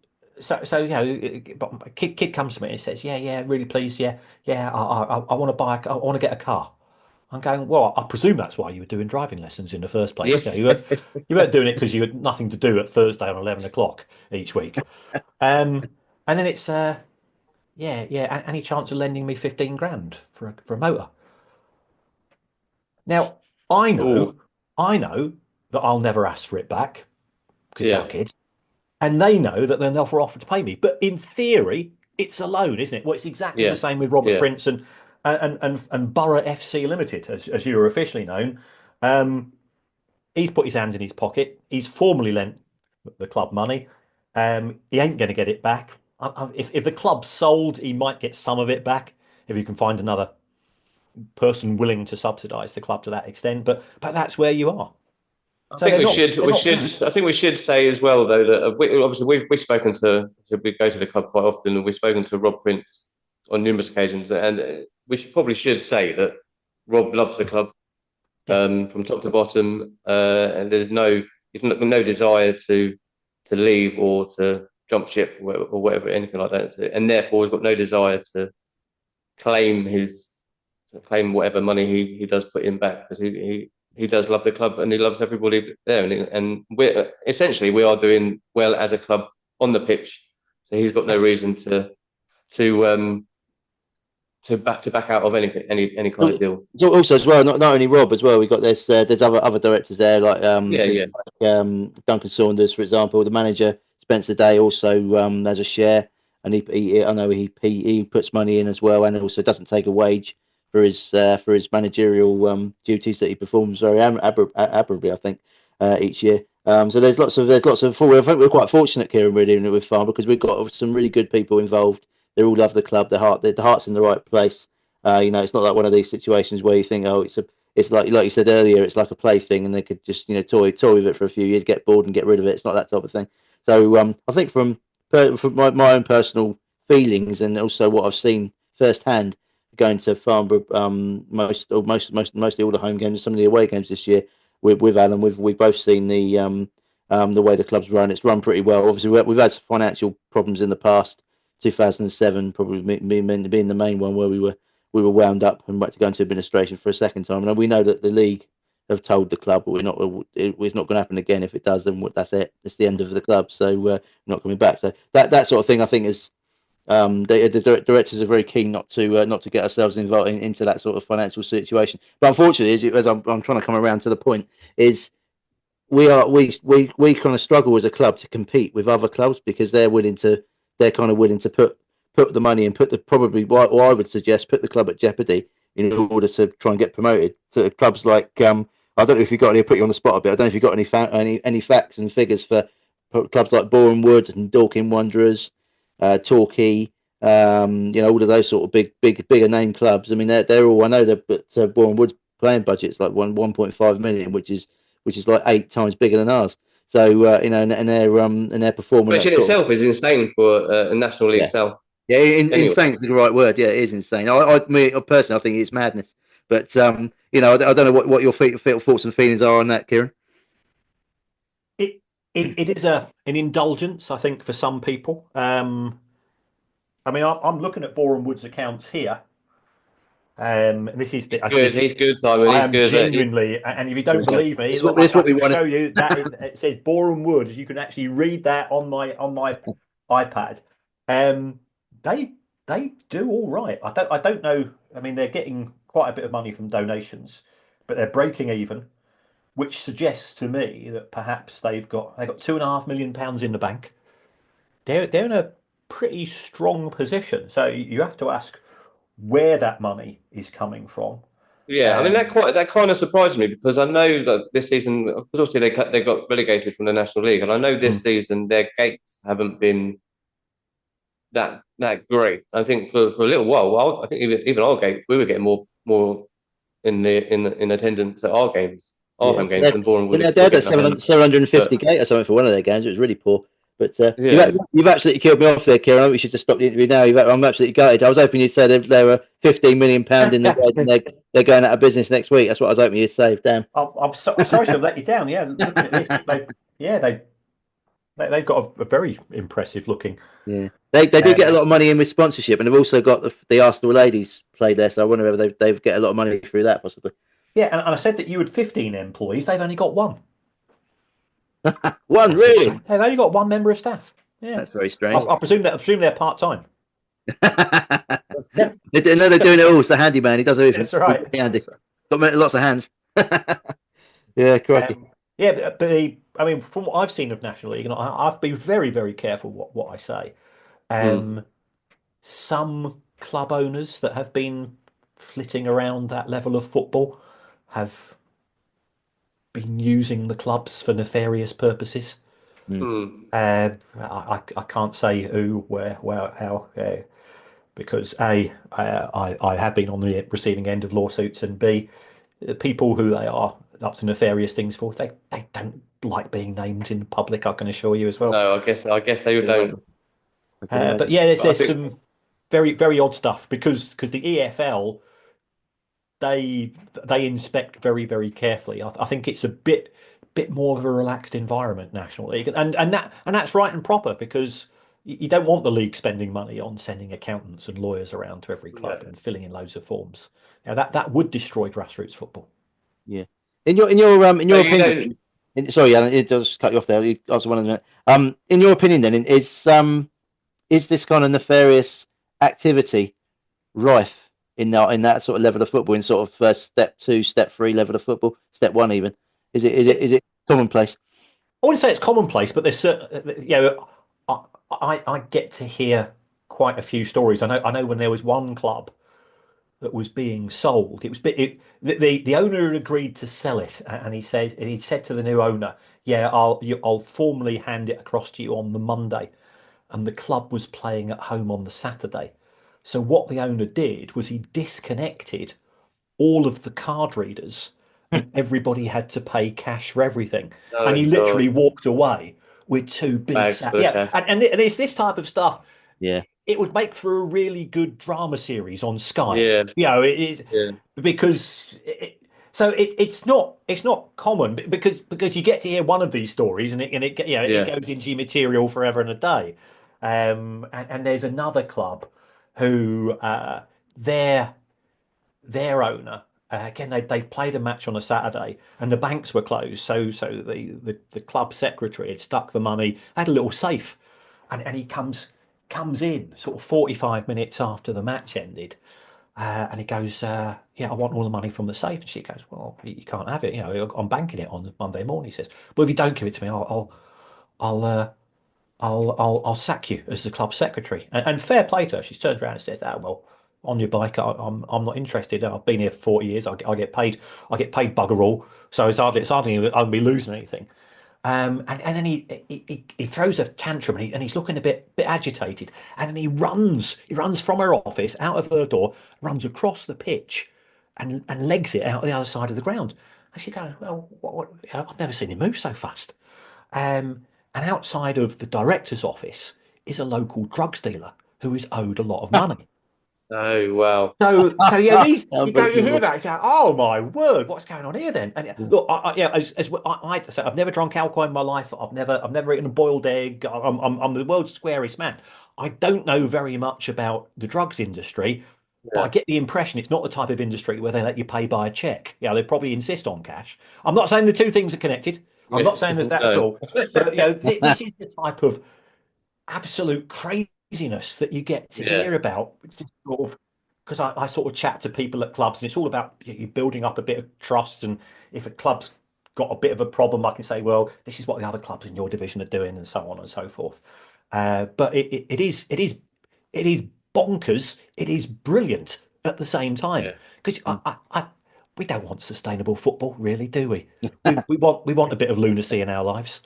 S4: kid comes to me and says, yeah, really pleased. Yeah. I want to buy. I want to get a car. I'm going, well, I presume that's why you were doing driving lessons in the first place.
S2: Yeah.
S4: You weren't doing it because you had nothing to do at Thursday on 11 o'clock each week. And then it's, any chance of lending me 15 grand for a motor? Now, I know that I'll never ask for it back because it's our kids. And they know that they'll never offer to pay me. But in theory, it's a loan, isn't it? Well, it's exactly the same with Robert Prince and Borough FC Limited, as you are officially known. He's put his hand in his pocket. He's formally lent the club money. He ain't going to get it back. If the club's sold, he might get some of it back if you can find another person willing to subsidise the club to that extent. But that's where you are.
S2: I think we should say as well, though, that obviously we've spoken to we go to the club quite often, and we've spoken to Rob Prince on numerous occasions, and we probably should say that Rob loves the club from top to bottom, and there's no desire to leave or to jump ship or whatever, anything like that, and therefore he's got no desire to claim whatever money he does put in back, because he does love the club and he loves everybody there, and we are doing well as a club on the pitch, so he's got no reason to to back out of any kind of deal.
S3: So also as well, not only Rob as well. We got there's other directors there like Duncan Saunders, for example. The manager Spencer Day also has a share, and I know he puts money in as well, and also doesn't take a wage for his managerial duties that he performs very admirably, I think, each year. So there's lots of I think we're quite fortunate, Kieran, really, with Farm, because we've got some really good people involved. They all love the club. The heart's in the right place. It's not like one of these situations where you think, oh, it's like you said earlier, it's like a plaything, and they could just toy with it for a few years, get bored, and get rid of it. It's not that type of thing. So I think from my own personal feelings, and also what I've seen firsthand, going to Farnborough, mostly all the home games, some of the away games this year with Alan, we've both seen the way the club's run. It's run pretty well. Obviously, we've had some financial problems in the past. 2007 probably being the main one where we were wound up and had to go into administration for a second time. And we know that the league have told the club, but it's not going to happen again. If it does, then that's it. It's the end of the club. So we're not coming back. So that sort of thing, I think, is the directors are very keen not to get ourselves involved into that sort of financial situation. But unfortunately, as I'm trying to come around to the point, is we kind of struggle as a club to compete with other clubs because they're kind of willing to put the money and probably what I would suggest, put the club at jeopardy in order to try and get promoted. So clubs like I don't know if you've got any, put you on the spot a bit. I don't know if you've got any facts and figures for clubs like Boreham Wood and Dorking Wanderers, Torquay, all of those sort of bigger name clubs. I mean, they're all, I know that Boreham Wood's playing budget's like 1.5 million, which is like 8 times bigger than ours. So and their performance,
S2: which in itself is insane for a National League sell.
S3: Yeah, insane is the right word. Yeah, it is insane. Me personally, I think it's madness. But I don't know what your thoughts and feelings are on that, Kieran.
S4: It is an indulgence, I think, for some people. I mean, I'm looking at Boreham Wood's accounts here. This is
S2: he's good, Simon. He's good.
S4: Genuinely, and if you don't believe me, I can show you that it says Boreham Wood. You can actually read that on my iPad. They do all right. I don't know. I mean, they're getting quite a bit of money from donations, but they're breaking even, which suggests to me that perhaps they've got £2.5 million in the bank. They're in a pretty strong position. So you have to ask where that money is coming from.
S2: Yeah, I mean that kind of surprised me because I know that this season, because obviously they got relegated from the National League, and I know this season their gates haven't been that great. I think for a little while, I think even our gates, we were getting more in attendance at our games, home games than Boreham Wood.
S3: They had a 750 gate or something for one of their games. It was really poor. But you've absolutely killed me off there, Kieran. We should just stop the interview now. I'm absolutely gutted. I was hoping you'd say they were £15 million in the red and they're going out of business next week. That's what I was hoping you'd say. Damn.
S4: I'm sorry to have let you down. Yeah, looking at this, they've got a very impressive looking.
S3: Yeah, they do get a lot of money in with sponsorship, and they've also got the Arsenal ladies play there. So I wonder whether they've get a lot of money through that possibly.
S4: Yeah, and I said that you had 15 employees. They've only got one.
S3: One, really?
S4: They've only got one member of staff. Yeah,
S3: that's very strange.
S4: I presume they're part time.
S3: They're doing it all. It's the handyman. He does everything.
S4: That's right.
S3: Handy. Got lots of hands. Yeah, correct.
S4: But I mean, from what I've seen of National League, and I've been very, very careful what I say. Some club owners that have been flitting around that level of football have been using the clubs for nefarious purposes. I can't say who, where, how, because I have been on the receiving end of lawsuits, and B, the people who they are up to nefarious things for, they don't like being named in public. I can assure you as well.
S2: No, I guess they don't.
S4: But yeah, there's some very, very odd stuff because the EFL they inspect very, very carefully. I think it's a bit more of a relaxed environment, National League, and that's right and proper because you don't want the league spending money on sending accountants and lawyers around to every club and filling in loads of forms. Now that would destroy grassroots football.
S3: Yeah. In your opinion, sorry, Alan, it does cut you off there. You asked one of them. In your opinion, then, is this kind of nefarious activity rife in that sort of level of football, in sort of step 2, step 3 level of football, step 1 even? Is it commonplace?
S4: I wouldn't say it's commonplace, but there's I get to hear quite a few stories. I know when there was one club that was being sold. It was the owner had agreed to sell it, and he said to the new owner, "Yeah, I'll formally hand it across to you on the Monday." And the club was playing at home on the Saturday. So what the owner did was he disconnected all of the card readers, and everybody had to pay cash for everything. And
S2: Oh
S4: he
S2: God,
S4: literally walked away with two big
S2: bags
S4: sacks.
S2: full of
S4: Yeah,
S2: cash.
S4: and it's this type of stuff.
S3: Yeah,
S4: It would make for a really good drama series on Sky.
S2: Yeah,
S4: You know, it is
S2: yeah,
S4: because it's not common because you get to hear one of these stories it
S2: yeah.
S4: goes into your material forever and a day. And there's another club who their owner again they played a match on a Saturday and the banks were closed, so the club secretary had stuck the money, had a little safe, and he comes in sort of 45 minutes after the match ended, and he goes, "Yeah, I want all the money from the safe." And she goes, "Well, you can't have it. You know, I'm banking it on Monday morning." He says, "Well, if you don't give it to me, I'll I'll sack you as the club secretary." And fair play to her. She turns around and says, "Ah, well, on your bike, I'm not interested. I've been here for 40 years. I get paid bugger all. So it's hardly I'll be losing anything." And then he throws a tantrum and he's looking a bit agitated. And then he runs from her office, out of her door, runs across the pitch and legs it out the other side of the ground. And she goes, "Well, I've never seen him move so fast." And outside of the director's office is a local drugs dealer who is owed a lot of money.
S2: Oh wow.
S4: So yeah, you hear
S3: Unbelievable.
S4: that, you go, "Oh my word, what's going on here then?" And look, so I've never drunk alcohol in my life. I've never eaten a boiled egg. I'm the world's squarest man. I don't know very much about the drugs industry, but I
S2: Yeah,
S4: get the impression it's not the type of industry where they let you pay by a check. Yeah, they probably insist on cash. I'm not saying the two things are connected. I'm
S2: yeah.
S4: not saying there's that at
S2: No.
S4: all. But this is the type of absolute craziness that you get to
S2: Yeah,
S4: hear about, just sort of because I sort of chat to people at clubs, and it's all about you building up a bit of trust. And if a club's got a bit of a problem, I can say, "Well, this is what the other clubs in your division are doing," and so on and so forth. But it is bonkers. It is brilliant at the same time
S2: yeah.
S4: because we don't want sustainable football, really, do we? We want a bit of lunacy in our lives.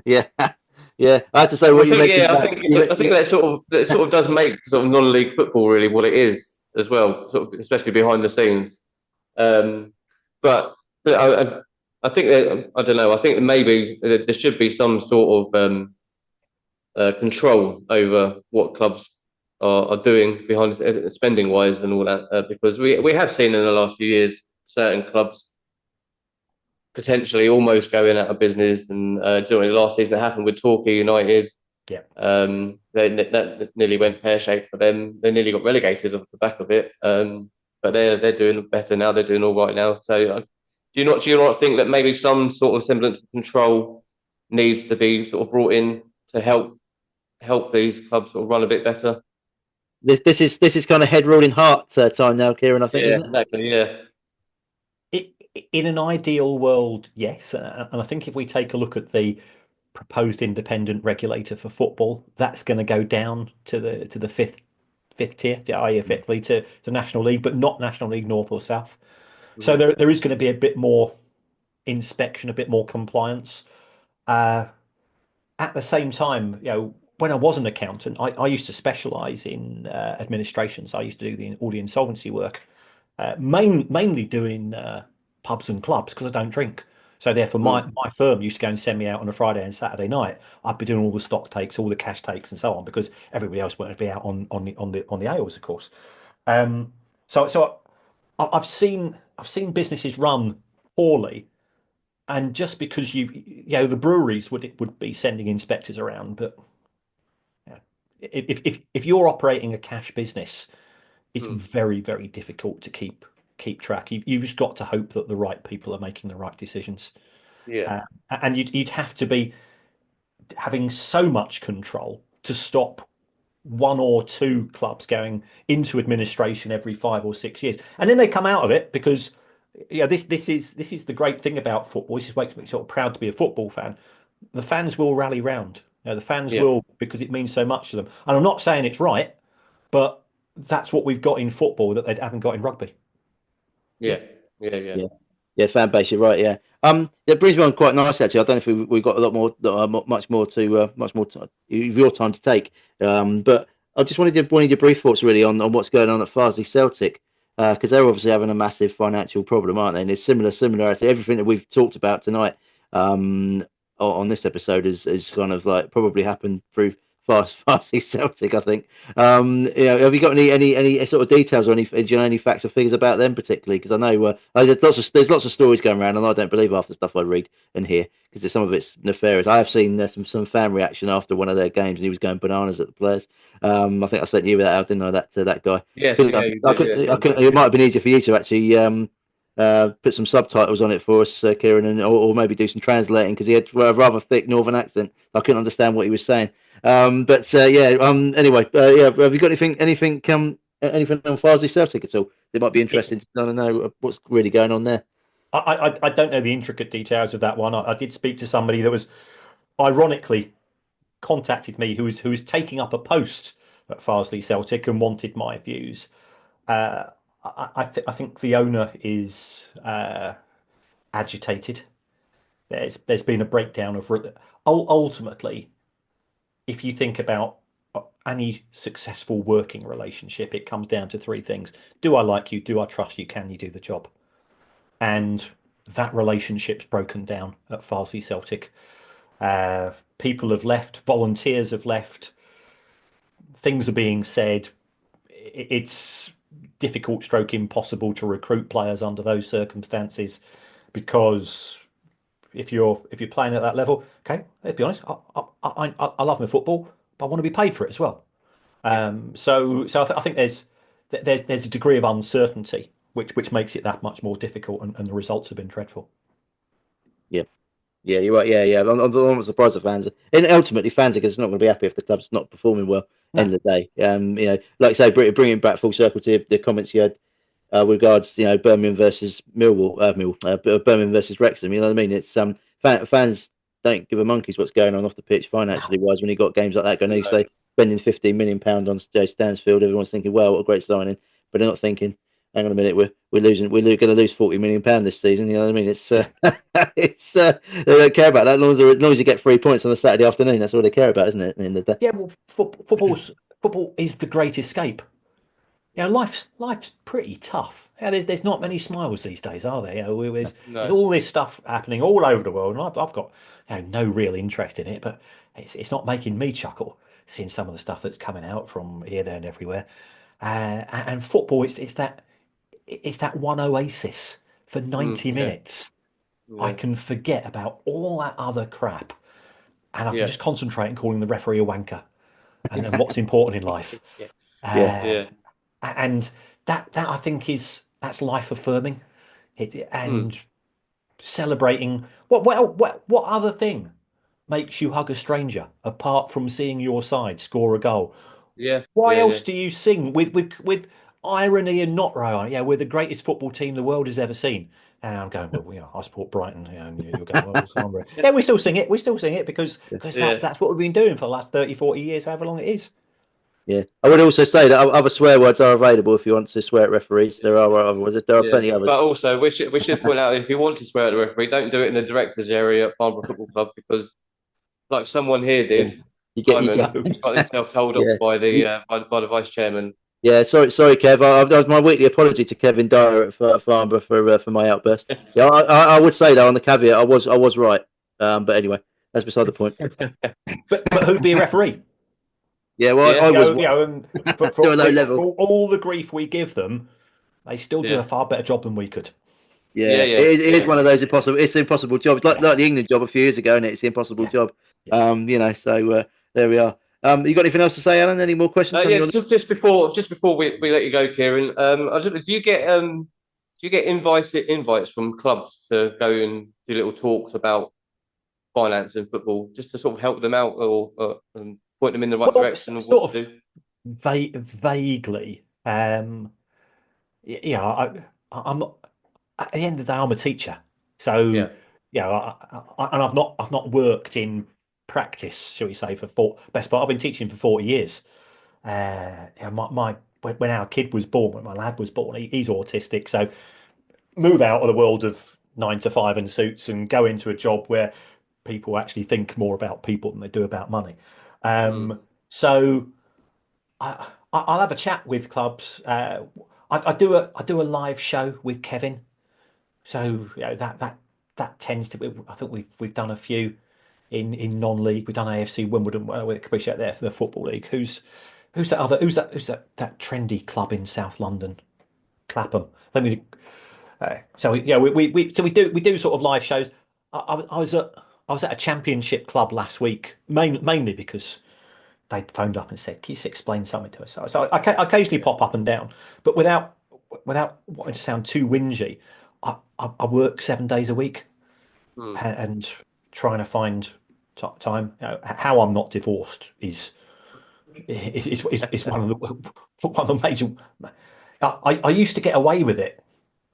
S3: Yeah, yeah. I have to say
S2: Well,
S3: what
S2: I
S3: you
S2: think
S3: mentioned
S2: yeah,
S3: about
S2: I think that sort of does make sort of non-league football really what it is as well, sort of, especially behind the scenes. Um, but I think that I don't know. I think that maybe there should be some sort of control over what clubs are doing behind spending wise and all that, because we have seen in the last few years certain clubs potentially almost going out of business. And during the last season, it happened with Torquay United.
S4: Yeah.
S2: That nearly went pear shaped for them. They nearly got relegated off the back of it. But they're doing better now. They're doing all right now. So do you not think that maybe some sort of semblance of control needs to be sort of brought in to help these clubs sort of run a bit better?
S3: this is kind of head rolling heart time now, Kieran. I think,
S2: Yeah,
S3: isn't it?
S2: exactly. Yeah,
S4: It, in an ideal world, yes. And I think if we take a look at the proposed independent regulator for football, that's going to go down to the fifth tier, i.e. effectively to National League, but not National League North or South. So
S2: Mhm.
S4: there is going to be a bit more inspection, a bit more compliance. Uh, at the same time, when I was an accountant, I used to specialize in administration. So I used to do all the insolvency work, mainly doing pubs and clubs because I don't drink. So therefore, my firm used to go and send me out on a Friday and Saturday night. I'd be doing all the stock takes, all the cash takes, and so on because everybody else wanted to be out on the ales, of course. So I've seen businesses run poorly, and just because the breweries would be sending inspectors around, but if you're operating a cash business, it's
S2: Mm.
S4: very, very difficult to keep track. You've just got to hope that the right people are making the right decisions,
S2: Yeah,
S4: uh, and you'd have to be having so much control to stop one or two clubs going into administration every 5 or 6 years, and then they come out of it because this is the great thing about football. This makes me sort of proud to be a football fan. The fans will rally round. The fans will, because it means so much to them. And I'm not saying it's right, but that's what we've got in football that they haven't got in rugby.
S2: Yeah.
S3: Yeah, fan base. You're right. Yeah. It brings me on quite nicely. Actually, I don't know if we've got a lot more, much more of your time to take. But I just wanted your brief thoughts really on what's going on at Farsley Celtic, because they're obviously having a massive financial problem, aren't they? And there's similarity. Everything that we've talked about tonight, on this episode is kind of like probably happened through Farsley Celtic, I think. Have you got any sort of details or any facts or figures about them particularly? Because I know there's lots of stories going around, and I don't believe half the stuff I read and hear because some of it's nefarious. I have seen some fan reaction after one of their games, and he was going bananas at the players. I think I sent you that out, didn't I? That guy.
S2: Yes,
S3: it might have been easier for you to actually put some subtitles on it for us, Kieran, or maybe do some translating because he had a rather thick northern accent. I couldn't understand what he was saying. Anyway, have you got anything on Farsley Celtic at all? They might be interested to know what's really going on there.
S4: I don't know the intricate details of that one. I did speak to somebody that was ironically contacted me who was taking up a post at Farsley Celtic and wanted my views. I think the owner is agitated. There's been a breakdown of ultimately. If you think about any successful working relationship, it comes down to three things. Do I like you? Do I trust you? Can you do the job? And that relationship's broken down at Farsley Celtic. People have left, volunteers have left, things are being said. It's difficult stroke impossible to recruit players under those circumstances because if you're playing at that level, okay, let's be honest, I love my football, but I want to be paid for it as well. So I think there's a degree of uncertainty which makes it that much more difficult, and the results have been dreadful.
S3: Yeah, you're right. Yeah. I'm not surprised the fans, and ultimately fans are not going to be happy if the club's not performing well. No. End of the day, like I say, bringing back full circle to the comments you had regards, Birmingham versus Birmingham versus Wrexham. You know what I mean? It's fans don't give a monkey's what's going on off the pitch financially wise when you got games like that going. Say spending £15 million on Jay Stansfield, everyone's thinking, well, what a great signing, but they're not thinking, hang on a minute, we're going to lose £40 million this season. You know what I mean? It's they don't care about that as long as you get 3 points on the Saturday afternoon. That's all they care about, isn't it? At the end of the day.
S4: Yeah, well, football is the great escape. Life's pretty tough. There's not many smiles these days, are there? There's all this stuff happening all over the world, and I've got no real interest in it, but it's not making me chuckle seeing some of the stuff that's coming out from here, there, and everywhere. And football, it's that one oasis for 90 minutes. Yeah. I can forget about all that other crap, and I can just concentrate on calling the referee a wanker and what's important in life. And that I think that's life affirming, and celebrating. What other thing makes you hug a stranger apart from seeing your side score a goal? Why else do you sing with irony and not right? Yeah, we're the greatest football team the world has ever seen. And I'm going, well, I support Brighton. And you're going, well, yeah, we still sing it. We still sing it because that's what we've been doing for the last 30, 40 years, however long it is.
S3: Yeah, I would also say that other swear words are available if you want to swear at referees. There are other words. There are plenty others.
S2: But also, we should point out, if you want to swear at the referee, don't do it in the directors' area at Farnborough Football Club, because, like someone here did, you got himself told off by the vice chairman.
S3: Yeah, sorry, Kev. That was my weekly apology to Kevin Dyer at Farnborough for my outburst. Yeah, I would say that on the caveat, I was right. But anyway, that's beside the point.
S4: but who'd be a referee?
S3: Yeah, well, I was.
S4: For a low level. For all the grief we give them, they still do a far better job than we could.
S3: Yeah. It is one of those impossible. It's the impossible job. It's like the England job a few years ago, and it's the impossible job. So there we are. You got anything else to say, Alan? Any more questions?
S2: Just before we let you go, Kieran. Do you get invites from clubs to go and do little talks about finance and football, just to sort of help them out or point them in the right direction of what to do?
S4: Vaguely. Yeah, I'm not. At the end of the day, I'm a teacher, so
S2: Yeah.
S4: yeah, and I've not worked in practice, shall we say, for best part. I've been teaching for 40 years. Yeah, when our kid was born, when my lad was born, he's autistic, so move out of the world of 9 to 5 and suits and go into a job where people actually think more about people than they do about money.
S2: Mm.
S4: So I'll have a chat with clubs. I do a live show with Kevin. So that tends to be. I think we've done a few in non-league. We've done AFC Wimbledon. We appreciate there for the football league. Who's that trendy club in South London? Clapham. Let me. So yeah, we do sort of live shows. I was at a championship club last week, mainly because they phoned up and said, "Can you just explain something to us?" So I occasionally pop up and down, but without wanting to sound too whingy, I work 7 days a week
S2: Mm.
S4: and trying to find time. You know, how I'm not divorced is one of the one of the major. I used to get away with it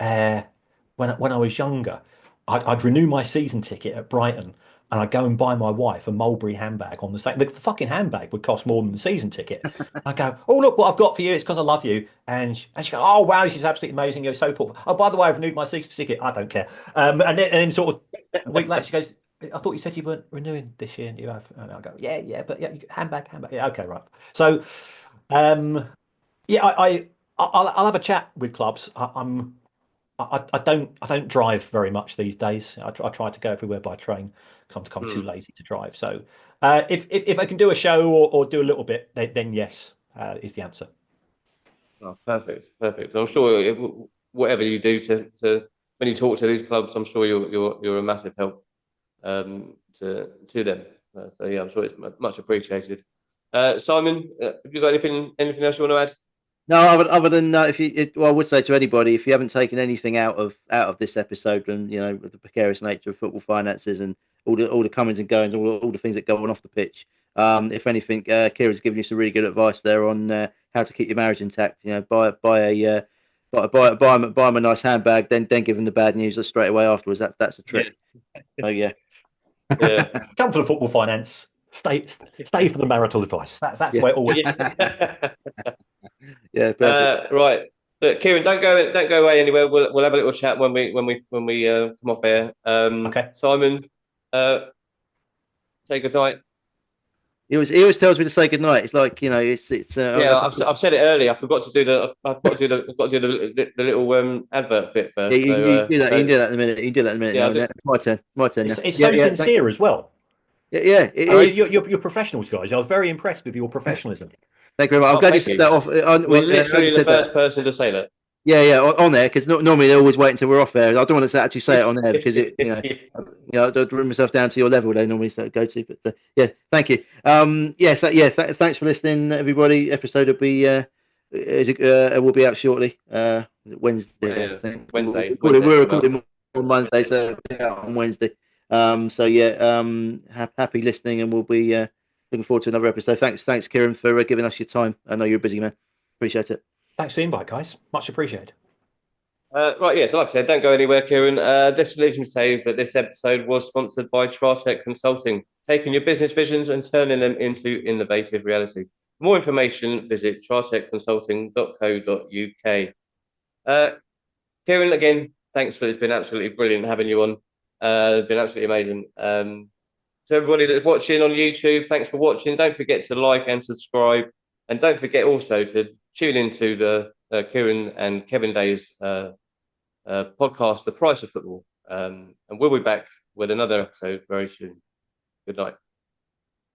S4: uh, when I was younger. I'd renew my season ticket at Brighton, and I'd go and buy my wife a Mulberry handbag on the same. The fucking handbag would cost more than the season ticket. I go, oh look what I've got for you. It's because I love you. And she goes, oh wow, she's absolutely amazing. You're so thoughtful. Oh, by the way, I've renewed my season ticket. I don't care. And then sort of a week later, she goes, I thought you said you weren't renewing this year, and you have. And I go, yeah, but yeah, handbag. Yeah, okay, right. So, um, yeah, I'll have a chat with clubs. I don't drive very much these days. I try to go everywhere by train. I'm too
S2: Mm.
S4: lazy to drive. So if I can do a show or do a little bit, then yes, is the answer.
S2: Oh, perfect. I'm sure whatever you do to when you talk to these clubs, I'm sure you're a massive help to them. So yeah, I'm sure it's much appreciated. Simon, have you got anything else you want to add?
S3: No, other than well, I would say to anybody, if you haven't taken anything out of this episode, and with the precarious nature of football finances and all the comings and goings, all the things that go on off the pitch, if anything, Kieran's given you some really good advice there on how to keep your marriage intact. Buy him a nice handbag, then give him the bad news straight away afterwards. That's a trick. So yeah.
S2: Yeah.
S4: Come for the football finance. Stay for the marital advice. That's the
S3: Yeah.
S4: way it always.
S2: Yeah.
S3: Yeah, perfect.
S2: Right. Look, Kieran, don't go away anywhere. We'll have a little chat when we come off air.
S4: Okay.
S2: Simon, say good night.
S3: He always tells me to say goodnight. It's like it's
S2: Yeah, I've said it earlier. I forgot to do the the little advert bit
S3: yeah,
S2: first.
S3: you do that. You can do that in a minute. You can do that in a minute.
S2: Yeah,
S3: Now. It's my turn. My turn now.
S4: It's
S3: Yeah,
S4: so
S3: yeah.
S4: sincere as well.
S3: Yeah, it
S4: I
S3: is.
S4: mean, you're professionals, guys. I was very impressed with your professionalism.
S3: Thank you very much. I'm glad you
S2: thank
S3: said
S2: you.
S3: that off.
S2: You're literally the
S3: said
S2: first
S3: that.
S2: person to say that.
S3: Yeah, on there because normally they always wait until we're off air. I don't want to actually say it on there because I don't bring myself down to your level. They normally go to, but yeah, thank you. Thanks for listening, everybody. Episode will be out shortly. Wednesday, I think.
S2: Wednesday.
S3: We're recording on Monday, so it'll be out on Wednesday. Happy listening, and we'll be looking forward to another episode. Thanks, Kieran, for giving us your time. I know you're a busy man. Appreciate it.
S4: Thanks for the invite, guys. Much appreciated.
S2: Right, yeah, so like I said, don't go anywhere, Kieran. This leaves me to say that this episode was sponsored by Tratec Consulting, taking your business visions and turning them into innovative reality. For more information, visit tratecconsulting.co.uk. Kieran, again, thanks for it. It's been absolutely brilliant having you on. It's been absolutely amazing. To everybody that's watching on YouTube, thanks for watching. Don't forget to like and subscribe. And don't forget also to tune into the Kieran and Kevin Day's podcast, The Price of Football. And we'll be back with another episode very soon. Good night.